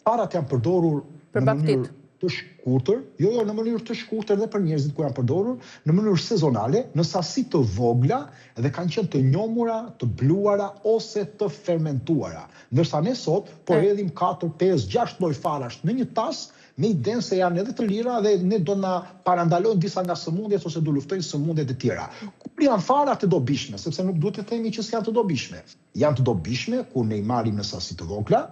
farat janë përdorur në mënyrë të shkurtër, në mënyrë të shkurtër dhe për njerëzit ku janë përdorur, në mënyrë sezonale, në sasi të vogla dhe kanë qenë të njomura, të bluara ose të fermentuara. Ndërsa ne sot po hedhim 4, 5, 6 lloj farash në një tas, me idenë se janë edhe të lira dhe ne do na parandalojnë disa nga sëmundjet ose do luftojnë sëmundjet e tjera. Kur janë fara të dobishme, sepse nuk duhet të themi që s'janë të dobishme. Janë të dobishme kur ne i marrim në sasi të vogla,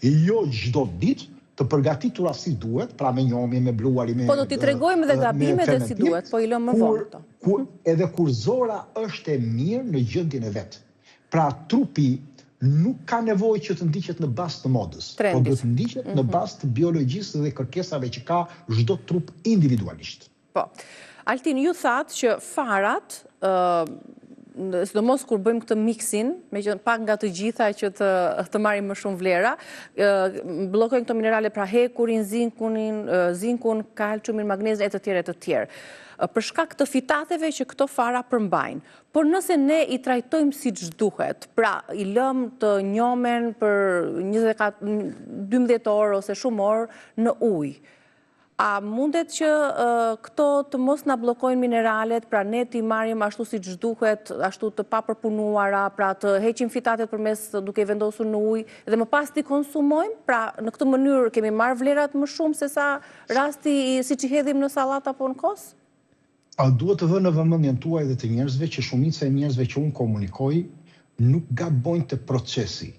jo çdo ditë të përgatitura si duhet, pra me njomje, me bluari, me... Po do t'i tregojmë dhe gabimet e si duhet, po i lëmë më vonë. Edhe kur zora është e mirë në gjendjen e vet. Pra trupi nuk ka nevojë që të ndiqet në bazë të modës, por do të ndiqet në bazë të biologjisë dhe kërkesave që ka çdo trup individualisht. Po. Altin, ju thatë që farat, sidomos kur bëjmë këtë miksin, me që pak nga të gjitha që të marrim më shumë vlera, bllokojnë këto minerale, pra hekurin, zinkun, kalciumin, magnezin e të tjerë. Për shkak të fitateve që këto fara përmbajnë. Por nëse ne i trajtojmë siç duhet, pra i lëm të njomen për 12 orë ose shumë orë në ujë, a mundet që këto të mos na bllokojnë mineralet, pra ne t'i marrim ashtu siç duhet, ashtu të papërpunuara, pra të heqim fitatet përmes duke i vendosur në ujë dhe më pas t'i konsumojmë? Pra në këtë mënyrë kemi marrë vlerat më shumë se sa rasti siç i hedhim në sallat apo në kos? Duhet të vënë në vëmendjen tuaj dhe të njerëzve që shumica e njerëzve që unë komunikoj nuk gabojnë te procesi.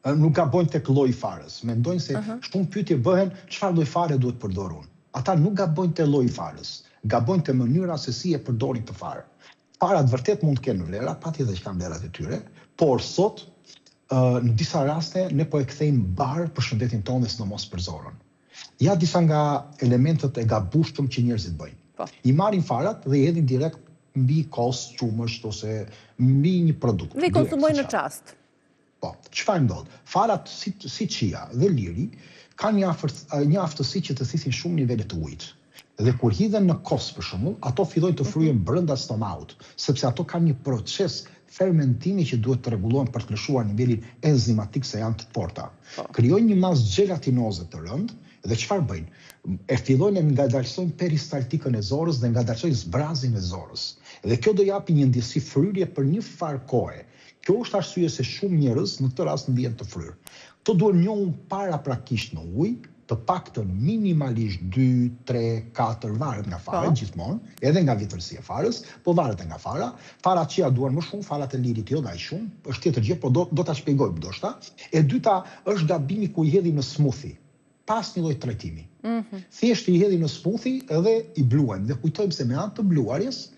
Nuk gabojnë tek lloji farës. Mendojnë se shumë pyetje bëhen çfarë lloj fare duhet përdorur. Ata nuk gabojnë te lloji farës, gabojnë te mënyra se si e përdorin të farë. Farat vërtet mund të kenë vlera, patjetër që kanë vlerat e tyre, por sot në disa raste ne po e kthejmë bar për shëndetin tonë dhe sidomos për zorën. Ja disa nga elementet e gabueshëm që njerëzit bëjnë. I marrin farat dhe i hedhin direkt mbi kost, qumësht ose mbi një produkt. Dhe i konsumojnë në çast. Po, çfarë ndodh? Farat si chia dhe liri kanë një aftësi që të thisin shumë nivele të ujit. Dhe kur hidhen në kos për shembull, ato fillojnë të fryhen brenda stomaut, sepse ato kanë një proces fermentimi që duhet të rregullohen për të lëshuar nivelin enzimatik se janë të forta. Krijojnë një masë gjelatinoze të rëndë dhe çfarë bëjnë? E fillojnë të ngadalsojnë peristaltikën e zorës dhe ngadalsojnë zbrazin e zorës. Dhe kjo do japi një ndjesi fryrje për një farë kohe. Kjo është arsye se shumë njerëz në këtë rast ndihen të fryrë. Këto duhet njohur paraprakisht në ujë, të paktën minimalisht 2, 3, 4 varet nga fara gjithmonë, edhe nga vjetërsia e farës, po varet nga fara. Farat që duan më shumë, farat e lirit jo daj shumë, është tjetër gjë, po do ta shpjegoj ndoshta. E dyta është gabimi ku i hedhi në smoothie, pas një lloj trajtimi. Thjesht i hedhi në smoothie edhe i bluajmë dhe kujtojmë se me anë të bluarjes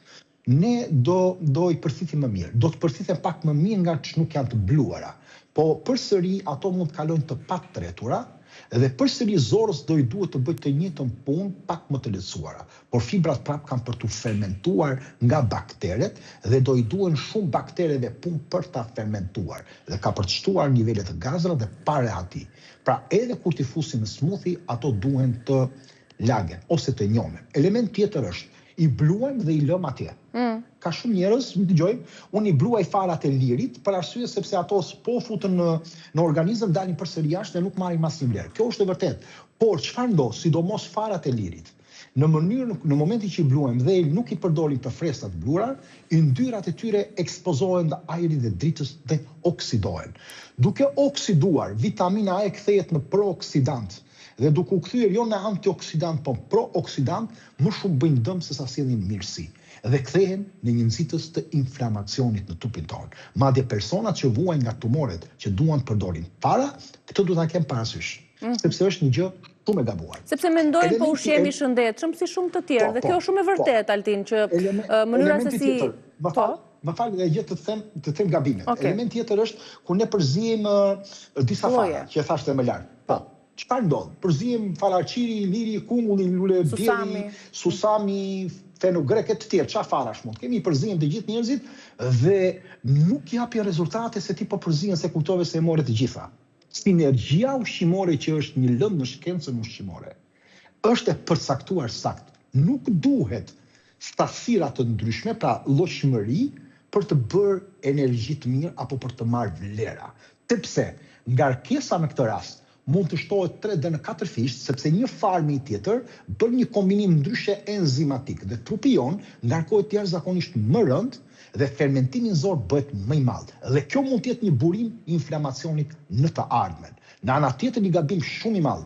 ne do i përfitisim më mirë. Do të përfitisim pak më mirë nga që nuk janë të bluara. Po përsëri ato mund të kalojnë të patretura dhe përsëri zorës do i duhet të bëjë të njëjtën punë pak më të lehtësuara. Por fibrat prap kanë për të fermentuar nga bakteret dhe do i duhen shumë baktereve punë për ta fermentuar dhe ka për të shtuar nivelet të gazra dhe pareati. Pra edhe kur t'i fusim në smoothie, ato duhen të lagen ose të njomen. Element tjetër është i bluajmë dhe i lëm atje. Ka shumë njerëz, më dëgjojmë, unë i bluaj farat e lirit për arsye sepse ato po futen në organizëm dalin përsëri jashtë dhe nuk marrin asnjë vlerë. Kjo është e vërtetë. Por çfarë ndodh, sidomos farat e lirit? Në momentin që i bluajmë dhe nuk i përdorim të freskët bluara, yndyrat e tyre ekspozohen dhe ajrit dhe dritës dhe oksidohen. Duke oksiduar, vitamina E kthehet në prooksidant. Dhe duke u kthyer jo në antioksidant, po prooksidant, më shumë bëjnë dëm se sa sjellin mirësi. Dhe kthehen në një nxitës të inflamacionit në trupin tonë. Madje personat që vuajnë nga tumoret që duan të përdorin fara, këtë duhet ta kemë parasysh, sepse është një gjë shumë e gabuar. Sepse mendojnë po ushqim i shëndetshëm si shumë të tjerë, dhe kjo është shumë e vërtetë Altin që mënyra se si Më fal dhe gjë të them gabimet. Element tjetër është kur ne përzihem disa fara, që e thashë më lart. Po. Çfarë ndodh? Përzihem falarqiri, liri, kungulli, lule, bjeri, susami, fenogrek e të tjerë, çfarë farash mund. Kemi përzihem të gjithë njerëzit dhe nuk japi rezultate se ti po përzihen se kuptove se e more të gjitha. Sinergjia ushqimore që është një lëndë në shkencën ushqimore është e përcaktuar sakt. Nuk duhet stasira të ndryshme, pra llojshmëri për të bërë energji të mirë apo për të marrë vlera. Sepse ngarkesa në këtë rast mund të shtohet 3 dhe në 4 fisht, sepse një farë me i tjetër bën një kombinim ndryshe enzimatik dhe trupi jon ngarkohet jashtëzakonisht më rënd dhe fermentimi në zorë bëhet më i madh. Dhe kjo mund të jetë një burim i inflamacionit në të ardhmen. Në ana tjetër një gabim shumë i madh.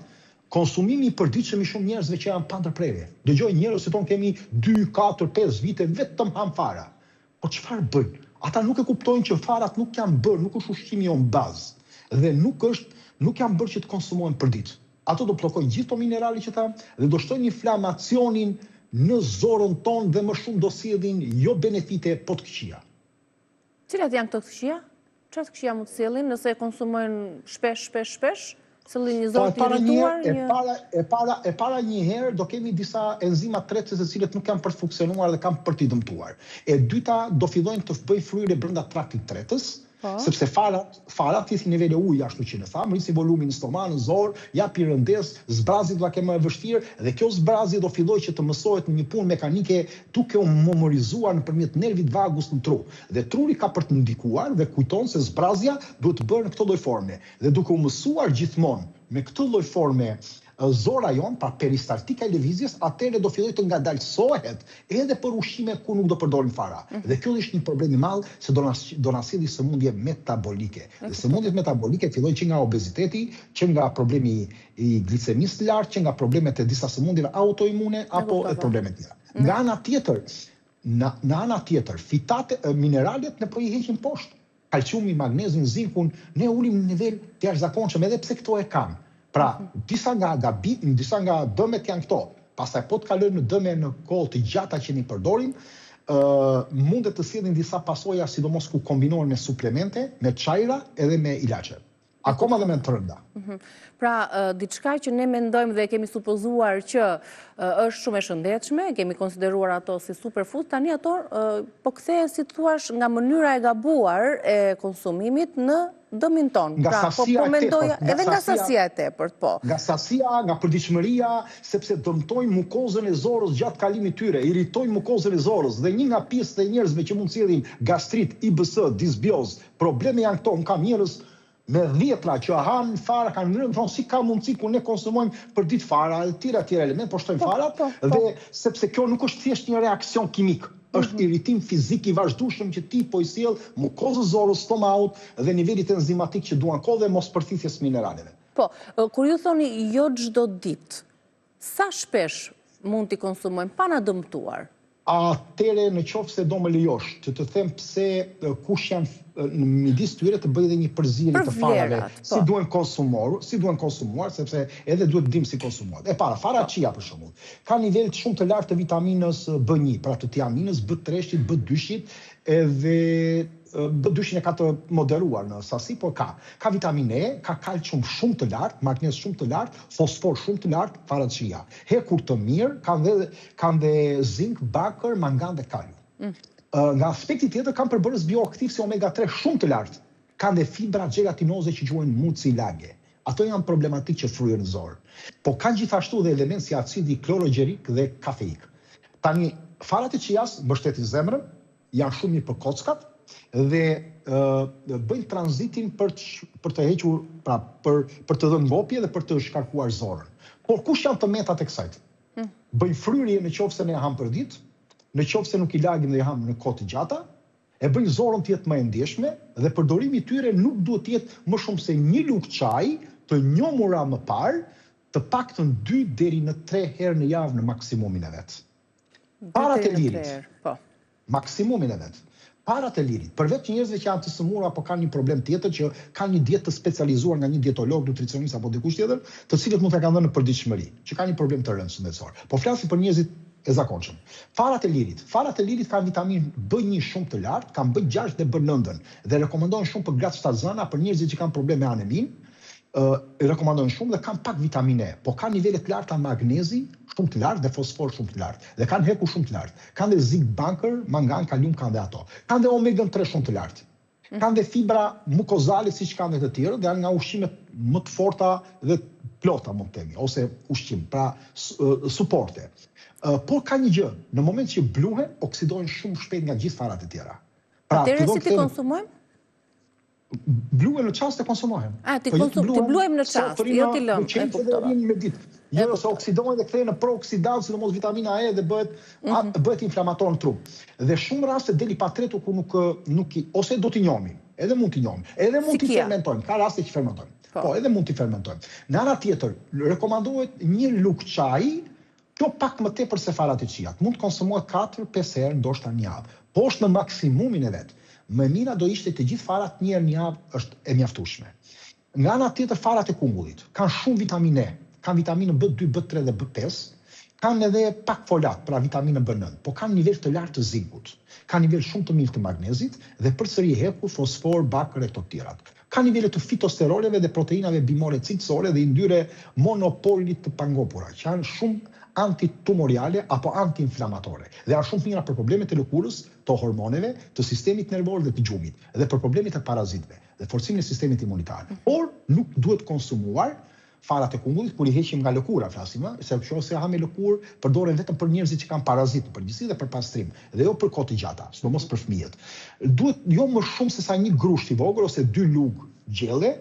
Konsumimi i përditshëm i shumë njerëzve që janë pa ndërprerje. Dëgjoj njerëz se ton kemi 2, 4, 5 vite vetëm han fara. Po çfarë bëjnë? Ata nuk e kuptojnë që farat nuk janë bërë, nuk është ushqimi jon bazë dhe nuk janë bërë që të konsumohen për ditë. Ato do bllokojnë gjithë to minerali që tham dhe do shtojnë inflamacionin në zorën tonë dhe më shumë do sjellin jo benefite po të këqija. Cilat janë këto të këqija? Çfarë të këqija mund të sjellin nëse e konsumojnë shpesh? Sjellin një zorë të irrituar? E para një herë do kemi disa enzima tretëse të cilët nuk kanë për të funksionuar dhe kanë për t'i dëmtuar. E dyta do fillojnë të bëjnë fryrje brenda traktit tretës, sepse farat thithë nivele ujë ashtu që ne thamë, rrisin volumin në stomak, në zorë, japi rëndesë, zbrazit do kemë më vështirë dhe kjo zbrazje do fillojë që të mësohet në një punë mekanike duke u memorizuar nëpërmjet nervit vagus në tru. Dhe truri ka për të ndikuar dhe kujton se zbrazja duhet të bërë në këtë lloj forme. Dhe duke u mësuar gjithmonë me këtë lloj forme zora jon, pra peristaltika e lëvizjes, atëherë do filloj të ngadalsohet edhe për ushqime ku nuk do përdorin fara. Dhe kjo është një problem i madh se do na sjellë sëmundje metabolike. Dhe sëmundjet metabolike fillojnë që nga obeziteti, që nga problemi i glicemisë të lartë, që nga problemet e disa sëmundjeve autoimune apo e problemet tjera. Nga ana tjetër, fitate, mineralet ne po i heqim poshtë. Kalciumi, magnezin, zinkun, ne ulim në nivel të jashtëzakonshëm edhe pse këto e kanë. Pra, disa nga dëmet janë këto. Pastaj po të kalojmë në dëme në kohë të gjata që ne përdorim, mundet të sjellin disa pasoja, sidomos ku kombinohen me suplemente, me çajra edhe me ilaçe. Akoma dhe me të rënda. Pra, diçka që ne mendojmë dhe kemi supozuar që është shumë e shëndetshme, kemi konsideruar ato si superfood, tani ato po kthehen, si thuash, nga mënyra e gabuar e konsumimit në dëmin ton. Nga sasia e tepërt. Edhe nga sasia e tepërt, po. Nga sasia, nga përditshmëria, sepse dëmtojnë mukozën e zorës gjatë kalimit tyre, iritojnë mukozën e zorës, dhe një nga pjesët e njerëzve që mund cilin gastrit, IBS, disbioz, probleme janë këto, kam njerëz me dhjetra që hanë fara, kanë nërën, thonë si ka mundësi ku ne konsumojmë për ditë fara, e tjera element, po shtojmë farat, dhe sepse kjo nuk është thjesht një reakcion kimik, është iritim fizik i vazhdueshëm që ti po i sjell mukozën zorës, stomaut dhe nivelit enzimatik që duan kohë dhe mos përthithjes mineraleve. Po, kur ju thoni jo çdo ditë, sa shpesh mund t'i konsumojmë pa na dëmtuar? Atëre në qoftë se do më lejosh që të them pse kush janë në midis tyre të bëj dhe një përzierje të farave, si duhen konsumuar, sepse edhe duhet dim si konsumohet. E para, fara chia për shembull, ka nivel shumë të lartë të vitaminës B1, pra të tiaminës, B3-shit, B2-shit, edhe B2-shin e ka të moderuar në sasi, por ka vitaminë E, ka kalcium shumë të lartë, magnez shumë të lartë, fosfor shumë të lartë, fara chia. Hekur të mirë, kanë dhe zink, bakër, mangan dhe kalium. Nga aspekti tjetër kanë përbërës bioaktiv si omega-3 shumë të lartë. Kanë dhe fibra gjelatinoze që quhen mucilage. Ato janë problematik që fryhen në zorë. Po kanë gjithashtu dhe element si acidi klorogjerik dhe kafeik. Tani, farat e qias mbështetin zemrën, janë shumë mirë për kockat dhe bëjnë tranzitin për të hequr, pra për të dhënë ngopje dhe për të shkarkuar zorën. Por kush janë të metat e kësajt? Bëjnë fryrje në qoftë se ne ham për ditë, në qoftë se nuk i lagim dhe i ham në kohë të gjata, e bëjnë zorën të jetë më e ndjeshme dhe përdorimi i tyre nuk duhet të jetë më shumë se një lugë çaji të njomura më parë, të paktën 2 deri në 3 herë në javë në maksimumin e vet. Parat e lirit. Maksimumin e vet. Parat e lirit, përveç njerëzve që janë të sëmurë apo kanë një problem tjetër që kanë një dietë të specializuar nga një dietolog, nutricionist apo dikush tjetër, të cilët mund të kanë dhënë në përditshmëri, që kanë një problem të rëndë shëndetësor. Po flasim për njerëzit e zakonshëm. Farat e lirit kanë vitaminë B1 shumë të lartë, kanë B6 dhe B9 dhe rekomandohen shumë për gratë shtazana, për njerëzit që kanë probleme me anemin, rekomandohen shumë dhe kanë pak vitaminë E, po kanë nivele të larta magnezi shumë të lartë dhe fosfor shumë të lartë, dhe kanë hekur shumë të lartë. Kanë dhe zink, bakër, mangan, kalium, kanë dhe ato. Kanë dhe omega-3 shumë të lartë. Kanë dhe fibra mukozale siç kanë dhe të tjerë, dhe janë nga ushqimet më të forta dhe plota, mund të themi, ose ushqim, pra suporte. Por ka një gjë, në moment që bluhen, oksidohen shumë shpejt nga gjithë farat e tjera. Atëherë si ti konsumojmë? Bluhen në qast të konsumohen. Ti bluhem në qast, jo ti lëmë. Me ditë. Jo, se oksidohen dhe kthehen në prooksidancë, sidomos vitamina E dhe bëhet inflamator në trup. Dhe shumë raste deli patretu ku nuk ose do t'i njohim, edhe mund t'i njohim, edhe mund t'i fermentojmë, ka raste që fermentojmë. Po, edhe mund t'i fermentojmë. Në ana tjetër, rekomandohet një lugë çaji, kjo pak më tepër se farat e qijat. Mund të konsumohet 4-5 herë ndoshta në javë. Po është në maksimumin e vet. Më mira do ishte të gjithë farat një herë në javë është e mjaftueshme. Nga ana tjetër, farat e kungullit kanë shumë vitaminë E, kanë vitaminën B2, B3 dhe B5, kanë edhe pak folat, pra vitaminën B9, po kanë nivel të lartë të zinkut, kanë nivel shumë të mirë të magnezit dhe përsëri hekur, fosfor, bakër e këto të tjerat. Ka nivele të fitosteroleve dhe proteinave bimore cilësore dhe yndyrë monopolit të pangopura, që janë shumë antitumoriale apo antiinflamatore dhe janë shumë mira për problemet e lëkurës, të hormoneve, të sistemit nervor dhe të gjumit dhe për problemet e parazitëve dhe forcimin e sistemit imunitar. Por nuk duhet konsumuar farat e kungullit kur i heqim nga lëkura, flasim, sepse nëse ha me lëkurë përdoren vetëm për njerëzit që kanë parazitë në përgjithësi dhe për pastrim, dhe jo për kohë të gjata, sidomos për fëmijët. Duhet jo më shumë se sa një grusht i vogël ose 2 lugë gjelle,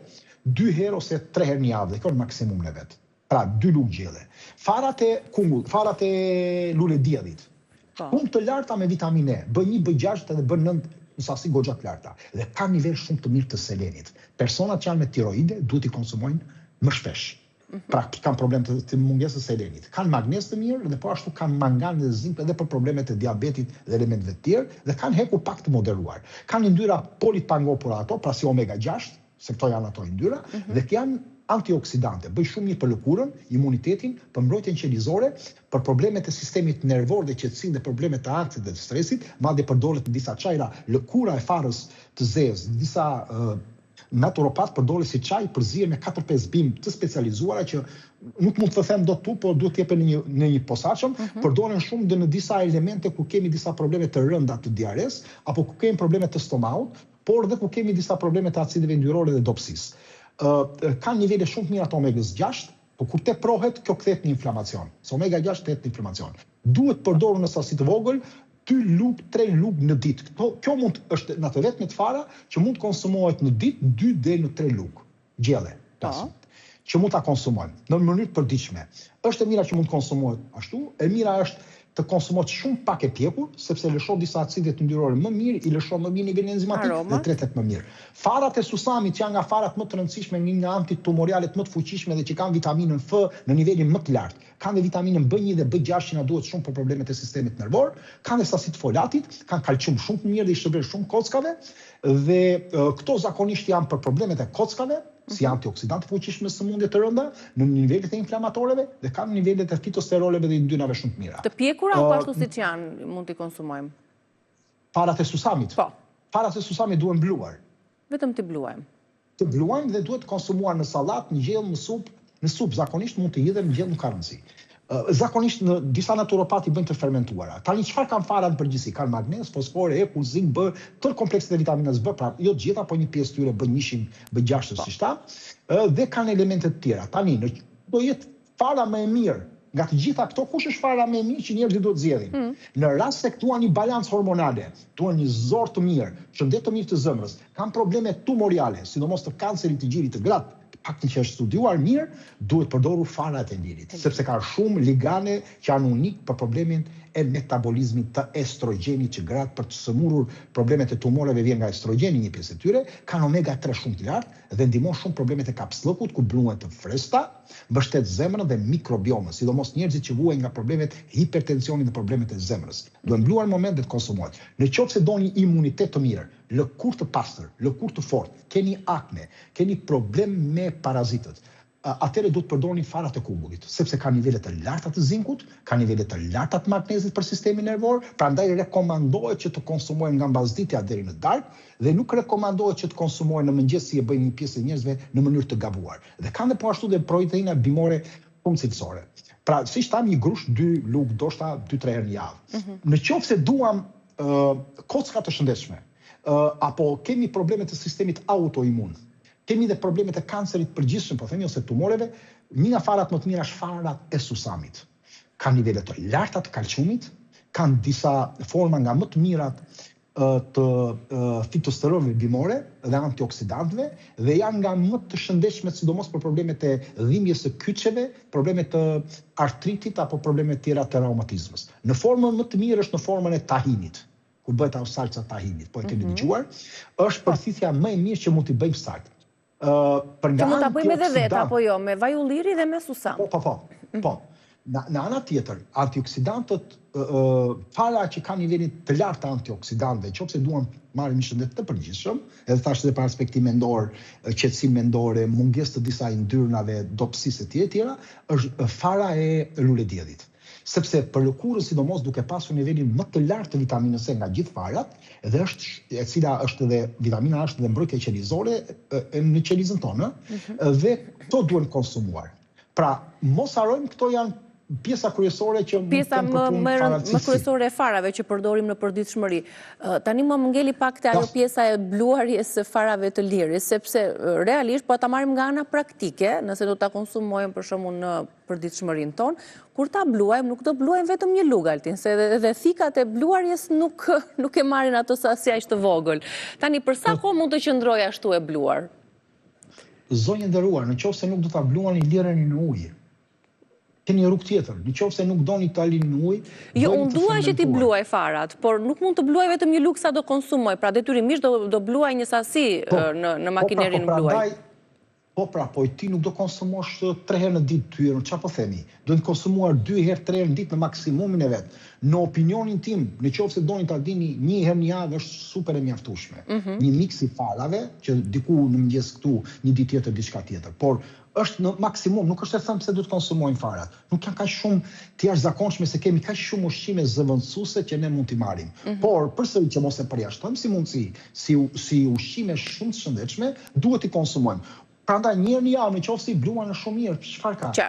2 herë ose 3 herë në javë, dhe kjo është maksimumin e vet. Pra 2 lugë gjelle. Farat e kungullit, farat e lulediellit, shumë të larta me vitaminë E, B1, B6 dhe B9 në sasi goxha të larta, dhe ka nivel shumë të mirë të selenit. Personat që janë me tiroide duhet i konsumojnë më shpesh. Pra kanë problem të mungesës së selenit. Kanë magnez të mirë dhe po ashtu kanë mangan dhe zink edhe për problemet e diabetit dhe elementeve të tjerë dhe kanë hekur pak të moderuar. Kanë yndyra polipangopura ato, pra si omega-6, se këto janë ato yndyra, dhe janë antioksidante, bëj shumë mirë për lëkurën, imunitetin, për mbrojtjen qelizore, për problemet e sistemit nervor dhe qetësinë dhe problemet e aktit dhe të stresit, madje përdoret në disa çajra lëkura e farës të zezë, disa naturopat përdore si çaj përzihen me 4-5 bimë të specializuara që nuk mund të them dot tu, por duhet të jepen në një posaçëm, përdoren shumë dhe në disa elemente ku kemi disa probleme të rënda të diares, apo ku kemi probleme të stomaut, por dhe ku kemi disa probleme të acideve yndyrore dhe dopsisë. Ka nivele shumë të mira të omegës 6, por kur teprohet, kjo kthehet në inflamacion. Se omega 6 kthehet në inflamacion. Duhet përdorur në sasi të vogël, 2 lugë, 3 lugë në ditë. Kjo është në të vetme të fara që mund konsumohet në ditë 2 deri në 3 lugë gjelle, që mund ta konsumojmë në mënyrë të përditshme. Është e mira që mund të konsumohet ashtu, e mira është të konsumohet shumë pak e pjekur, sepse lëshon disa acide yndyrore më mirë, i lëshon më mirë nivelin enzimatik dhe tretet më mirë. Farat e susamit që janë nga farat më të rëndësishme, nga antitumorialet më të fuqishme dhe që kanë vitaminën F në nivelin më të lartë. Kanë dhe vitaminën B1 dhe B6 që na duhet shumë për problemet e sistemit nervor, kanë dhe sasi të folatit, kanë kalcium shumë të mirë dhe i shërben shumë kockave, dhe këto zakonisht janë për problemet e kockave, si antioksidantë fuqishme në sëmundje të rënda, në nivelet e inflamatoreve dhe kanë nivelet e fitosteroleve dhe yndynave shumë të mira. Të pjekura apo ashtu siç janë mund t'i konsumojmë? Farat e susamit. Po. Farat e susamit duhen bluar. Vetëm t'i bluajmë. Të bluajmë dhe duhet konsumuar në sallat, në gjellë, në supë zakonisht mund të hidhen në gjellë, nuk ka rëndësi. Zakonisht në disa naturopati bëjnë të fermentuara. Tani çfarë kanë farat në përgjithësi? Kanë magnez, fosfor, ekur, zink, B, tërë komplekset e vitaminës B, pra jo të gjitha, po një pjesë tyre B1, B6 si shta, dhe kanë elemente të tjera. Tani do jetë fara më e mirë nga të gjitha këto, kush është fara më e mirë që njerëzit duhet zgjedhin? Në rast se duan një balancë hormonale, duan një zor të mirë, shëndet të mirë të zemrës, kanë probleme tumoriale, sidomos të kancerit të gjirit të gratë, paktën që është studiuar mirë, duhet përdorur farat e lirit, sepse ka shumë ligane që janë unik për problemin e metabolizmit të estrogenit që gratë për të sëmurur problemet e tumoreve vjen nga estrogeni një pjesë e tyre, kanë omega 3 shumë të lartë dhe ndihmon shumë problemet e kapslëkut ku bluhen të freskëta, mbështet zemrën dhe mikrobiomën, sidomos njerëzit që vuajnë nga problemet hipertensionit dhe problemet e zemrës. Duhen bluar në moment dhe të konsumohet. Në qoftë se doni imunitet të mirë, lëkurë të pastër, lëkurë të fortë, keni akne, keni problem me parazitët, atëre duhet përdorni farat e kumullit, sepse ka nivele të larta të zinkut, ka nivele të larta të magnezit për sistemin nervor, prandaj rekomandohet që të konsumohen nga mbasditja deri në darkë dhe nuk rekomandohet që të konsumohen në mëngjes si e bëjnë një pjesë e njerëzve në mënyrë të gabuar. Dhe kanë dhe po ashtu dhe proteina bimore shumë cilësore. Pra, siç tham, një grush 2 lugë, ndoshta 2-3 herë në javë. Në qoftë se duam kocka të shëndetshme, apo kemi probleme të sistemit autoimun, kemi dhe problemet e kancerit përgjithshëm, po themi, ose tumoreve, një nga farat më të mira është farat e susamit. Ka nivele të larta të kalciumit, kanë disa forma nga më të mirat të fitosteroleve bimore dhe antioksidantëve dhe janë nga më të shëndetshme sidomos për problemet e dhimbjes së kyçeve, problemet të artritit apo problemet tjera të reumatizmës. Në formën më të mirë është në formën e tahinit, kur bëhet salca tahinit, po e keni dëgjuar, është përthithja më e mirë që mund t'i bëjmë sakt. Që mund ta bëjmë edhe vetë, apo jo, me vaj ulliri dhe me susam. Po. Në ana tjetër, antioksidantët, fara që ka nivelin të lartë të antioksidantëve, qofse duan marrim një shëndet të përgjithshëm, edhe thash edhe për aspektin mendor, qetësim mendore, mungesë të disa yndyrnave, dopsisë e tjera, është fara e lulediellit. Sepse për lëkurën, sidomos duke pasur nivelin më të lartë të vitaminës C nga gjithë farat, dhe e cila është dhe vitamina është dhe mbrojtje qelizore në qelizën tonë, dhe këto duhen konsumuar. Pra, mos harrojmë, këto janë pjesa kryesore që pjesa më kryesore e farave që përdorim në përditshmëri. Tani më ngeli pak te ajo pjesa e bluarjes së farave të lirës, sepse realisht po ta marrim nga ana praktike, nëse do ta konsumojmë për shembull në përditshmërinë tonë, kur ta bluajmë nuk do bluajmë vetëm një lugë Altin, se edhe thikat e bluarjes nuk e marrin ato sasi aq të vogël. Tani për sa kohë mund të qëndrojë ashtu e bluar? Zonjë nderuar, nëse nuk do ta bluani lireni në ujë. Keni rrugë tjetër, nëse nuk doni ta lini në ujë. Jo, unë dua që ti bluaj farat, por nuk mund të bluaj vetëm një lugë sa do konsumoj, pra detyrimisht do bluaj një sasi në makinerinë bluaj. Po pra, po ti nuk do konsumosh 3 herë në ditë ty, çfarë po themi? Do të konsumuar 2 herë, 3 herë në ditë në maksimumin e vet. Në opinionin tim, nëse doni ta dini, 1 herë në javë është super e mjaftueshme. Një miks i farave që diku në mëngjes këtu, një ditë tjetër diçka tjetër. Por është në maksimum, nuk është e thënë pse duhet konsumojnë farat. Nuk janë kaq shumë të jashtëzakonshme se kemi kaq shumë ushqime zëvendësuese që ne mund t'i marrim. Por përsëri që mos e përjashtojmë si mundësi, si ushqime shumë të shëndetshme, duhet t'i konsumojmë. Prandaj një herë në javë, nëse i bluan është shumë mirë, çfarë ka?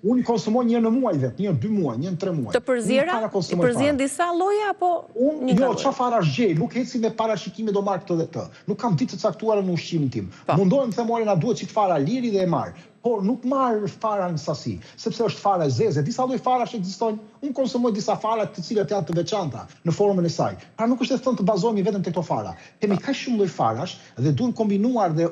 Unë konsumoj një herë në muaj vet, një herë 2 muaj, një herë 3 muaj. Të përzjera, i përzjen disa lloje apo një jo, çfarë farash gjej, nuk eci me parashikime do marr këtë dhe këtë. Nuk kam ditë të caktuara në ushqimin tim. Mundohem të them ore na duhet çik fara liri dhe e marr. Por nuk marr fara në sasi, sepse është fara e zezë, disa lloj farash ekzistojnë. Unë konsumoj disa fara të cilat janë të veçanta në formën e saj. Pra nuk është e thënë të bazohemi vetëm tek këto fara. Kemi kaq shumë lloj farash dhe duhen kombinuar dhe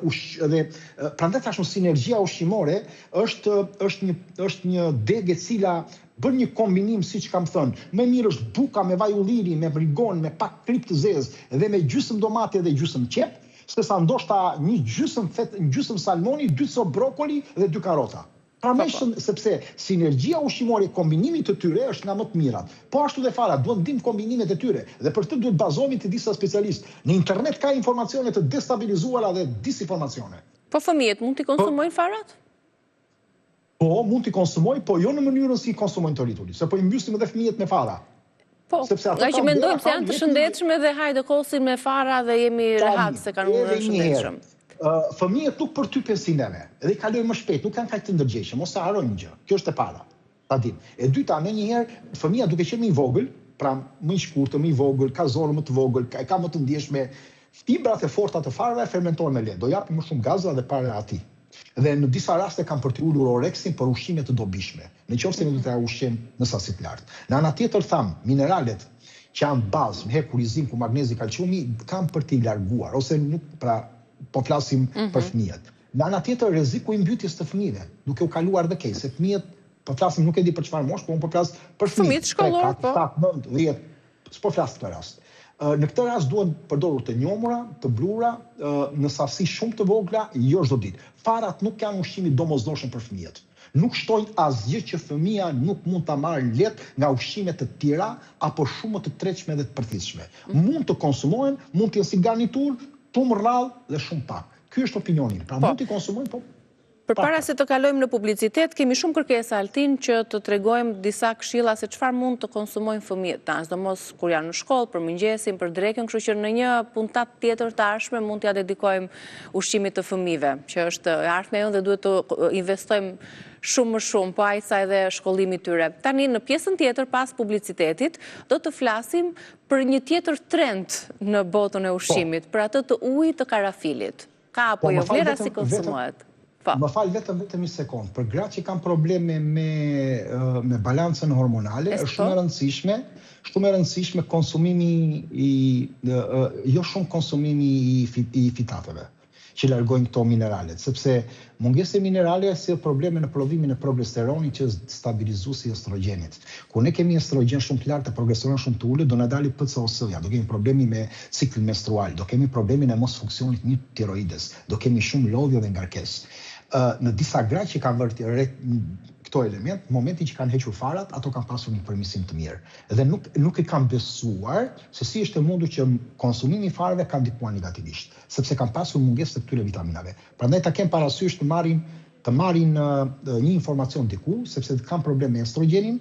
prandaj thashun sinergjia ushqimore është një degë e cila bën një kombinim siç kam thënë. Më mirë është buka me vaj ulliri, me brigon, me pak krip të zezë dhe me gjysmë domate dhe gjysmë qep, sesa ndoshta një gjysmë salmoni, 2 copë brokoli dhe 2 karrota. Pra sepse sinergjia ushqimore, kombinimi të tyre është nga më të mirat. Po ashtu dhe fara, duhet ndim kombinimet e tyre dhe për këtë duhet bazohemi te disa specialistë. Në internet ka informacione të destabilizuara dhe disinformacione. Po fëmijët mund t'i konsumojnë farat? Po, mund t'i konsumojnë, po jo në mënyrën si konsumojnë të rriturit, se po i mbyssim edhe fëmijët me fara. Po, nga që mendojmë se janë të shëndetshme dhe hajde kosin me fara dhe jemi rehat se kanë unë shëndetshëm. Fëmijët nuk përtypen si neve, edhe i kalojnë më shpejt, nuk kanë kaq të ndërgjegjshëm, ose harrojnë gjë. Kjo është e para. Ta dim. E dyta, ndonjëherë fëmia duke qenë më i vogël, pra më i shkurtër, më i vogël, ka zorë më të vogël, ka më të ndjeshme, fibrat e forta të farave fermentohen me lehtë, do japin më shumë gaz dhe para atij. Dhe në disa raste kanë për të ulur oreksin për ushqime të dobishme, nëse ne do të ushqim në sasi të lartë. Në ana tjetër tham, mineralet që janë bazë, hekur, zinku, magnezi, kalciumi, kanë për t'i larguar, ose nuk, pra, po flasim për fëmijët. Në ana tjetër, rreziku i mbytyjes të fëmijëve, duke u kaluar dhe keq, se fëmijët, po flasim nuk e di për çfarë moshë, po unë po flas për fëmijët shkollor, po. 7, 9, 10, s'po flas këtë rast. Në këtë rast duhen përdorur të njohura, të blura, në sasi shumë të vogla, jo çdo ditë. Farat nuk janë ushqimi domosdoshëm për fëmijët. Nuk shtojnë asgjë që fëmia nuk mund ta marrë lehtë nga ushqime të tjera apo shumë më të tretshme dhe të përthithshme. Mund të konsumohen, mund të jenë si garnitur, shumë rrallë dhe shumë pak. Ky është opinioni. Pra mund t'i konsumojnë, po. Përpara se të kalojmë në publicitet, kemi shumë kërkesa Altin që të tregojmë disa këshilla se çfarë mund të konsumojnë fëmijët tanë, sidomos kur janë në shkollë, për mëngjesin, për drekën, kështu që në një puntat tjetër të ardhshme mund t'ia dedikojmë ushqimit të fëmijëve, që është e ardhmja jonë dhe duhet të investojmë shumë më shumë, po aq sa edhe shkollimi i tyre. Tani në pjesën tjetër pas publicitetit do të flasim për një tjetër trend në botën e ushqimit, për atë të ujit të karafilit. Ka apo jo vlera si konsumohet? Më falë vetëm një sekundë, për gratë që kanë probleme me balancën hormonale, është shumë e rëndësishme konsumimi jo shumë konsumimi i fitateve, që largojnë këto mineralet, sepse mungesa e minerale si probleme në prodhimin e progesteronit që është stabilizuesi i estrogenit. Kur ne kemi estrogen shumë të lartë, progesteron shumë të ulët, do na dalë PCOS-ja, do kemi problemi me ciklin menstrual, do kemi problemin e mos funksionit një tiroides, do kemi shumë lodhje dhe ngarkesë. Në disa gra që kanë vërtet këto element, në momentin që kanë hequr farat, ato kanë pasur një përmirësim të mirë. Dhe nuk e kanë besuar se si është e mundur që konsumimi i farave ka ndikuar negativisht, sepse kanë pasur mungesë të këtyre vitaminave. Prandaj ta kemë parasysh të marrin një informacion diku, sepse kanë probleme me estrogenin,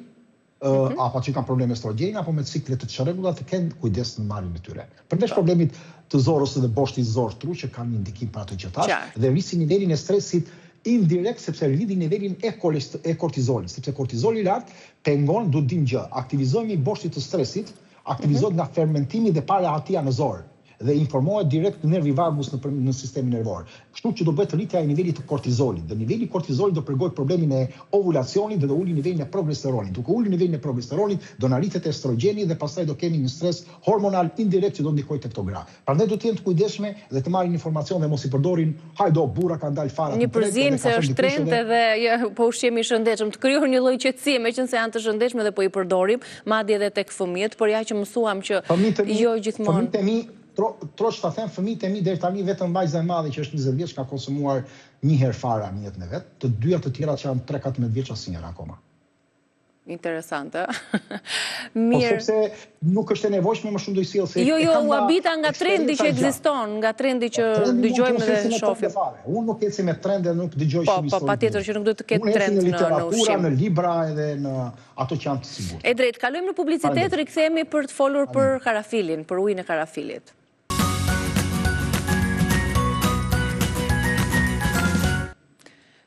apo që kanë probleme me estrogenin, apo me ciklet të çrregullat, të kenë kujdes në marrjen e tyre. Përveç problemit të zorës dhe boshtit zor tru që kanë një ndikim për ato që thash, dhe rrisin nivelin e stresit indirekt, sepse rriti nivelin e kortizolit, sepse kortizoli i lartë pengon, duhet dim gjë, aktivizojmë i boshtit të stresit, aktivizohet nga fermentimi dhe para atia në zorë dhe informohet direkt nervi vagus në sistemin nervor. Kështu që do bëhet rritja e nivelit të kortizolit. Dhe niveli i kortizolit do përgojë problemin e ovulacionit dhe do uli nivelin e progesteronit. Duke uli nivelin e progesteronit, do na rritet estrogeni dhe pastaj do kemi një stres hormonal indirekt që do ndikojë tek këto gra. Prandaj do të jenë të kujdesshme dhe të marrin informacion dhe mos i përdorin, hajdo burra kanë dalë fara. Një përzim se është trend edhe po ushqimi i shëndetshëm, të krijohet një lloj qetësie, meqense janë të shëndetshme dhe po i përdorim, madje edhe tek fëmijët, por ja që mësuam që jo gjithmonë. troç ta them fëmijët e mi deri tani vetëm vajza e madhe që është 20 vjeç ka konsumuar një herë fara në jetën e vet, të dyja të tjera që janë 3-14 vjeç asnjëra akoma. Interesante. Po sepse nuk është e nevojshme më shumë do i sjell se Jo, u habita nga trendi që ekziston, nga trendi që dëgjojmë dhe shohim. Unë nuk eci me trend dhe nuk dëgjoj shumë histori. Po, patjetër që nuk duhet të ketë trend në literatura, në libra edhe në ato që janë të sigurt. E drejt, kalojmë në publicitet, rikthehemi për të folur për karafilin, për ujin e karafilit.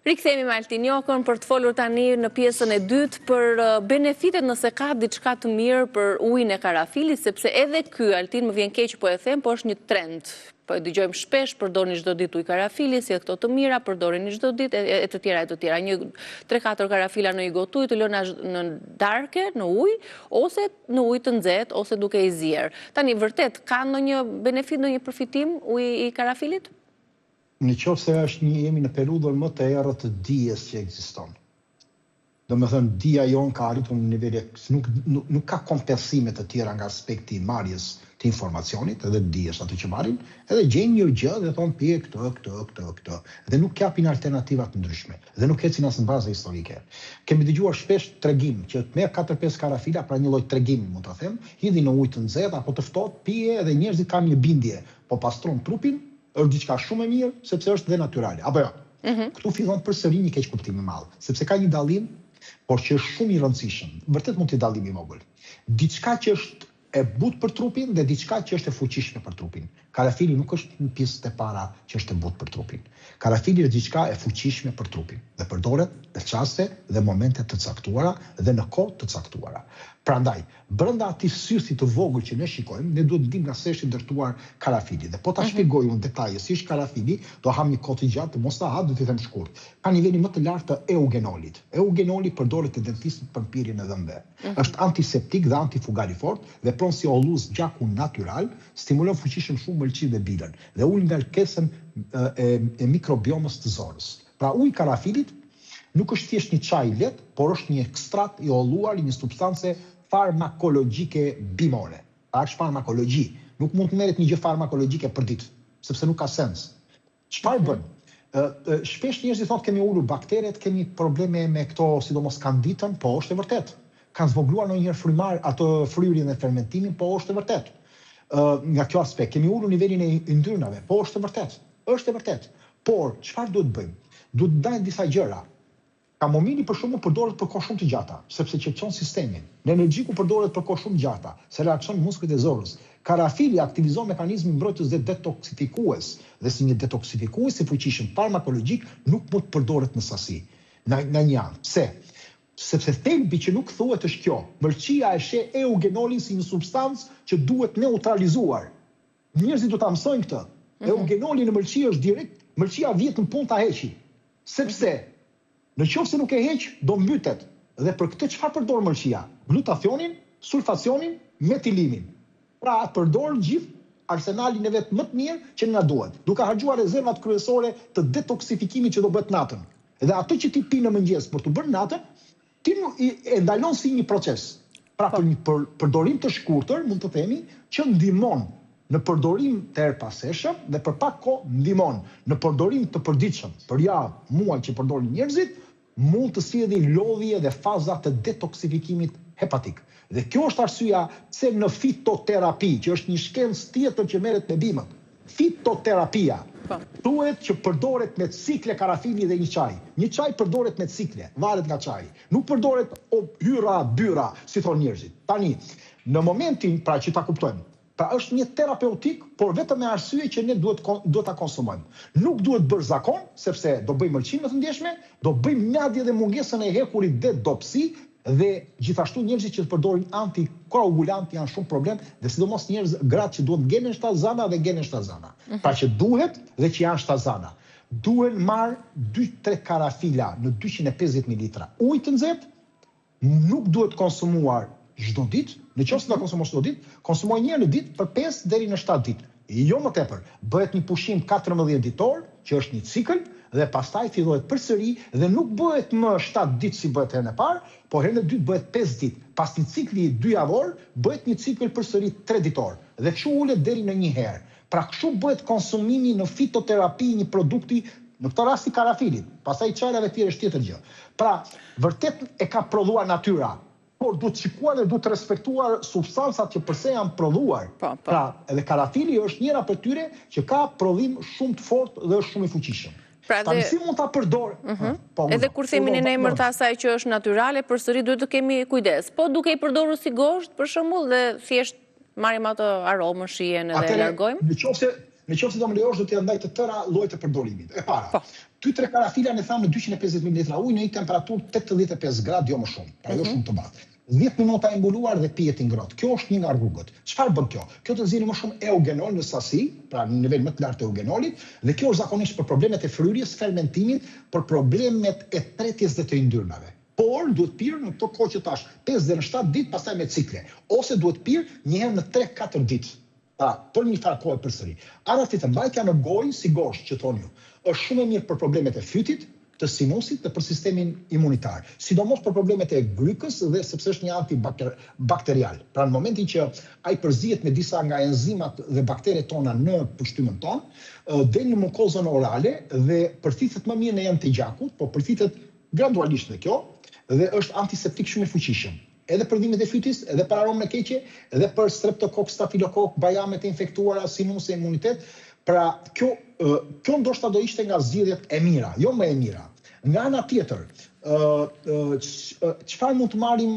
Rikthehemi me Altin Jokën për të folur tani në pjesën e dytë për benefitet nëse ka diçka të mirë për ujin e karafilit, sepse edhe ky Altin më vjen keq po e them, po është një trend. Po e dëgjojmë shpesh, përdorni çdo ditë ujë karafili, si këto të mira, përdorni çdo ditë e të tjera e të tjera. Një 3-4 karafila në një gotë ujë të lëna në darke, në ujë, ose në ujë të nxehtë, ose duke i zier. Tani vërtet ka ndonjë benefit, ndonjë përfitim uji i karafilit? Në qoftë se jemi në periudhën më të errët të dijes që ekziston. Domethënë dija jonë ka arritur në nivele nuk ka kompensime të tjera nga aspekti i marrjes të informacionit edhe dijes ato që marrin, edhe gjejnë një gjë dhe thonë pije këtë. Dhe nuk japin alternativa të ndryshme. Dhe nuk ecin as në bazë historike. Kemi dëgjuar shpesh tregim që të merr 4-5 karafila, pra një lloj tregimi mund ta them, hidhin në ujë të nxehtë apo të ftohtë, pije dhe njerëzit kanë një bindje, po pastron trupin. Është diçka shumë e mirë, sepse është dhe natyrale. Apo jo? Këtu fillon përsëri një keq kuptim i madh, sepse ka një dallim, por që është shumë i rëndësishëm. Vërtet mund të dallim i vogël. Diçka që është e butë për trupin dhe diçka që është e fuqishme për trupin. Karafili nuk është një pjesë e para që është e butë për trupin. Karafili është diçka e fuqishme për trupin dhe përdoret në çaste dhe momente të caktuara dhe në kohë të caktuara. Prandaj, brenda atij sysi të vogël që ne shikojmë, ne duhet të dimë nga se është ndërtuar karafili. Dhe po ta shpjegoj unë detaje si është karafili, do ham një kohë të gjatë, mos ta ha, do t'i them shkurt. Ka nivelin më të lartë të eugenolit. Eugenoli përdoret te dentistët për pirjen e dhëmbëve. Është antiseptik dhe antifugal i fortë, vepron si olluz gjaku natyral, stimulon fuqishëm shumë mëlçi dhe bilën dhe ul ngarkesën e mikrobiomës të zorës. Pra uji i karafilit nuk është thjesht një çaj lehtë, por është një ekstrakt i olluar i një substance farmakologjike bimore. Pra është farmakologji. Nuk mund të merret një gjë farmakologjike për ditë, sepse nuk ka sens. Çfarë bën? Shpesh njerëzit thonë kemi ulur bakteret, kemi probleme me këto, sidomos kanditën, po është e vërtetë. Kanë zvogluar ndonjëherë frymar ato fryrjen e fermentimin, po është e vërtetë. Nga kjo aspekt kemi ulur nivelin e yndyrnave, po është e vërtetë. Është e vërtetë. Por çfarë duhet bëjmë? Duhet ndajmë disa gjëra. Kamomili për shembull përdoret për kohë shumë të gjata, sepse qetëson sistemin. Energjiku përdoret për kohë shumë gjata, se relaxon muskujt e zorës. Karafili aktivizon mekanizmin mbrojtës dhe detoksifikues, dhe si një detoksifikues i fuqishëm farmakologjik nuk mund të përdoret në sasi. Në një anë. Pse? Sepse thelbi që nuk thuhet është kjo. Mëlçia e sheh eugenolin si një substancë që duhet neutralizuar. Njerëzit do ta mësojnë këtë. Eugenoli në mëlçi është direkt, mëlçia vjet në punë ta heqi. Sepse në qoftë se nuk e heq, do mbytet. Dhe për këtë çfarë përdor mëlçia? Glutathionin, sulfacionin, metilimin. Pra përdor gjithë arsenalin e vet më të mirë që na duhet, duke harxuar rezervat kryesore të detoksifikimit që do bëhet natën. Dhe ato që ti pi në mëngjes për të bërë natën, ti e ndalon si një proces. Pra për një përdorim të shkurtër, mund të themi, që ndihmon në përdorim të erpaseshëm dhe për pak kohë ndihmon në përdorim të përditshëm, për javë, muaj që përdorin njerëzit, mund të sjellë lodhje dhe faza të detoksifikimit hepatik. Dhe kjo është arsyeja pse në fitoterapi, që është një shkencë tjetër që merret me bimët, fitoterapia thuhet që përdoret me cikle karafili dhe një çaj. Një çaj përdoret me cikle, varet nga çaji. Nuk përdoret hyra, byra, si thonë njerëzit. Tani, në momentin pra që ta kuptojmë, pra është një terapeutik, por vetëm me arsye që ne duhet ta konsumojmë. Nuk duhet bërë zakon, sepse do bëjmë mëlçime të ndjeshme, do bëjmë mjadje dhe mungesën e hekurit dhe dopsi, dhe gjithashtu njerëzit që të përdorin antikoagulant janë shumë problem, dhe sidomos gratë që duhet genen shtazana dhe genen shtazana. Pra që duhet dhe që janë shtazana. Duhen marr 2-3 karafila në 250 ml ujë të nxehtë, nuk duhet konsumuar çdo ditë. Në qoftë se ta konsumosh çdo ditë, konsumoj një herë në ditë për 5 deri në 7 ditë. Jo më tepër. Bëhet një pushim 14 ditor, që është një cikël, dhe pastaj fillohet përsëri dhe nuk bëhet më 7 ditë si bëhet herën e parë, po herën e dytë bëhet 5 ditë. Pas një cikli 2 javor, bëhet një cikël përsëri 3 ditor. Dhe kështu ulet deri në 1 herë. Pra kështu bëhet konsumimi në fitoterapi një produkti, në këtë rast i karafilit, pastaj çajrave të tjerë është tjetër gjë. Pra, vërtet e ka prodhuar natyra, por duhet shikuar dhe duhet respektuar substancat që përse janë prodhuar. Pra, edhe karafili është njëra për tyre që ka prodhim shumë të fortë dhe është shumë i fuqishëm. Tani si mund ta përdor? Edhe kur themi në emër të asaj që është natyrale, përsëri duhet të kemi kujdes. Po duke i përdorur si gosht, për shembull, dhe thjesht marrim ato aromën, shijen edhe e largojmë? Në qoftë se do më lejosh, do t'ja ndaj të tëra llojet e përdorimit. E para, 2-3 karafila ne thamë në 250 ml ujë në një temperaturë 85 gradë, jo më shumë. Pra jo shumë të madh. 10 minuta e mbuluar dhe pijet i ngrohtë. Kjo është një nga rrugët. Çfarë bën kjo? Kjo të nxjerrë më shumë eugenol në sasi, pra në nivel më të lartë të eugenolit, dhe kjo është zakonisht për problemet e fryrjes, fermentimit, për problemet e tretjes dhe të yndyrnave. Por duhet pirë në këto kohë që tash, 5 dhe në 7 ditë, pastaj me cikle, ose duhet pirë një herë në 3-4 ditë. Për një farë kohë përsëri. Ana tjetër, mbajtja në gojë si gosht që thoni ju, është shumë e mirë për problemet e fytit, të sinusit dhe për sistemin imunitar. Sidomos për problemet e glykës dhe sepse është një antibakterial. Pra në momentin që ai përzihet me disa nga enzimat dhe bakteret tona në pushtymën tonë, del në mukozën orale dhe përthithet më mirë në janë të gjakut, po përthithet gradualisht dhe kjo, dhe është antiseptik shumë i fuqishëm. Edhe për dhimbjet e fytys, edhe për aromën e keqe, edhe për streptokok, stafilokok, bajamet e infektuara, sinuse, imunitet. Pra, kjo ndoshta do ishte nga zgjidhjet e mira, jo më e mira. Nga ana tjetër, çfarë mund të marrim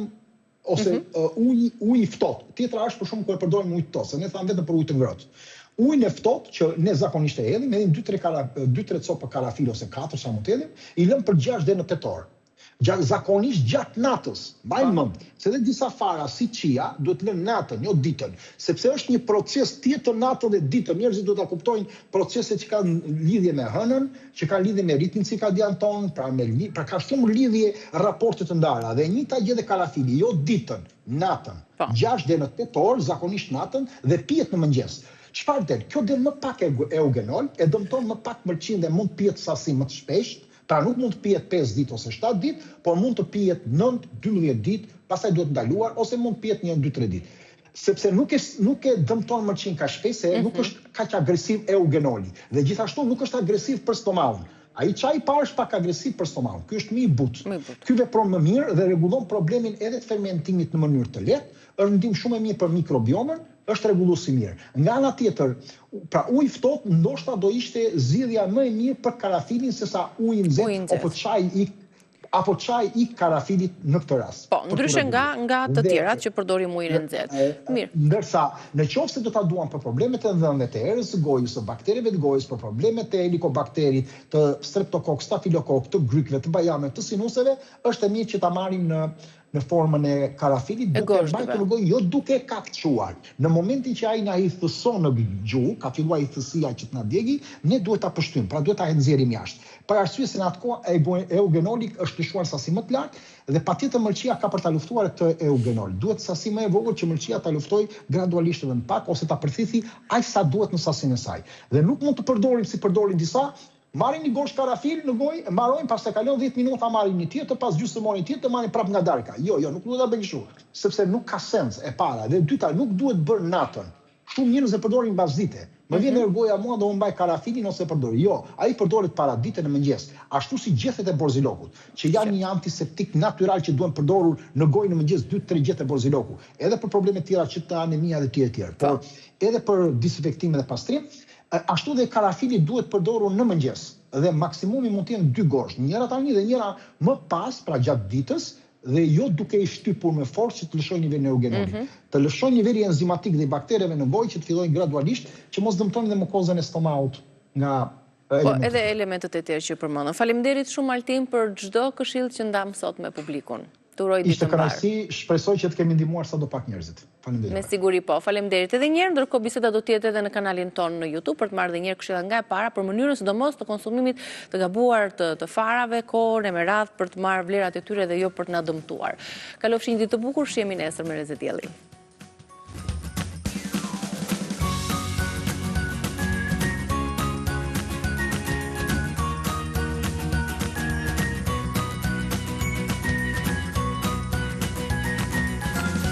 ose uji i ftohtë. Tjetra është për shkak kur e përdorim ujë të ftohtë, se ne thamë vetëm për ujë të ngrohtë. Ujin e ftohtë që ne zakonisht e hedhim, hedhim 2-3 copë karafil ose 4 sa mund të hedhim, i lëm për 6 deri në 8 orë. Zakonisht gjatë natës, mbajmë mend, se dhe disa fara si chia duhet lënë natën, jo ditën, sepse është një proces tjetër natën dhe ditën. Njerëzit duhet ta kuptojnë proceset që kanë lidhje me hënën, që kanë lidhje me ritmin cirkadian ton, pra ka shumë lidhje raporte të ndara. Dhe njëjta gjë dhe karafili, jo ditën, natën. 6 deri në 8 orë, zakonisht natën, dhe pihet në mëngjes. Çfarë del? Kjo del më pak eugenol, e dëmton më pak mërqin dhe mund pihet sasi më të shpeshtë. Pra nuk mund të pijet 5 ditë ose 7 ditë, por mund të pijet 9-12 ditë, pastaj duhet ndaluar, ose mund të pijet 1-2-3 ditë. Sepse nuk e dëmton mërqin ka shpejt, se nuk është kaq agresiv eugenoli. Dhe gjithashtu nuk është agresiv për stomahun. Ai çaji parë është pak agresiv për stomahun. Ky është më i butë. Ky vepron më mirë dhe rregullon problemin edhe të fermentimit në mënyrë të lehtë, është ndihmë shumë e mirë për mikrobiomën, është rregullues i mirë. Nga ana tjetër, pra uji ftohtë ndoshta do ishte zgjidhja më e mirë për karafilin sesa uji i nxehtë apo çaji i karafilit në këtë rast. Po, ndryshe nga të tjerat që përdorim ujin e nxehtë. Mirë. Ndërsa nëse do ta duam për problemet e dhënave të erës së gojës, së baktereve të gojës, për problemet e helikobakterit, të streptokok, stafilokok, të grykëve, të bajameve, të sinuseve, është e mirë që ta marrim në formën e karafilit, duke mbajtur në gojë, jo duke kaktçuar. Në momentin që ai na i thëson në gjuhë, ka filluar i thësia që të na djegi, ne duhet ta pështyjmë, pra duhet ta nxjerrim jashtë. Për arsye se në atë kohë eugenolik është lëshuar sasi më të lartë dhe patjetër mërqia ka për ta luftuar këtë eugenol. Duhet sasi më e vogël që mërqia ta luftojë gradualisht edhe në pak ose ta përthithi aq sa duhet në sasinë e saj. Dhe nuk mund të përdorim si përdorin disa. Marrin një gosht karafil në gojë, e mbarojnë, pas se kalon 10 minuta marrin një tjetër, pas gjysmëore një tjetër, marrin prapë nga darka. Jo, nuk duhet ta bëjmë kështu, sepse nuk ka sens e para. Dhe dyta, nuk duhet bërë natën. Shumë njerëz e përdorin mbas dite. Më vjen ergoja mua do mbaj karafilin ose e përdor. Jo, ai përdoret para ditën në mëngjes, ashtu si gjethet e borzilokut, që janë një antiseptik natyral që duhen përdorur në gojë në mëngjes 2-3 gjethe borziloku, edhe për probleme të tjera që të anemia dhe tjera. Por edhe për disinfektim dhe pastrim, ashtu dhe karafili duhet përdorur në mëngjes. Dhe maksimumi mund të jenë 2 gosht, njëra tani dhe njëra më pas, pra gjatë ditës, dhe jo duke i shtypur me forcë që të lëshojë nivelin e eugenolit. Të lëshojë niveli enzimatik dhe i baktereve në gojë që të fillojnë gradualisht, që mos dëmtojnë dhe mukozën e stomahut nga edhe elementet e tjerë që përmendëm. Faleminderit shumë Altin për çdo këshill që ndam sot me publikun. Ishte kënaqësi, shpresoj që të kemi ndihmuar sadopak njerëzit. Faleminderit. Me siguri po, faleminderit. Edhe një herë, ndërkohë biseda do të jetë edhe në kanalin ton në YouTube për të marrë edhe një herë këshilla nga e para për mënyrën sidomos të konsumimit të gabuar të farave, kohën e me radhë për të marrë vlerat e tyre dhe jo për të na dëmtuar. Kalofshi një ditë të bukur, shihemi nesër me Reze Dielli.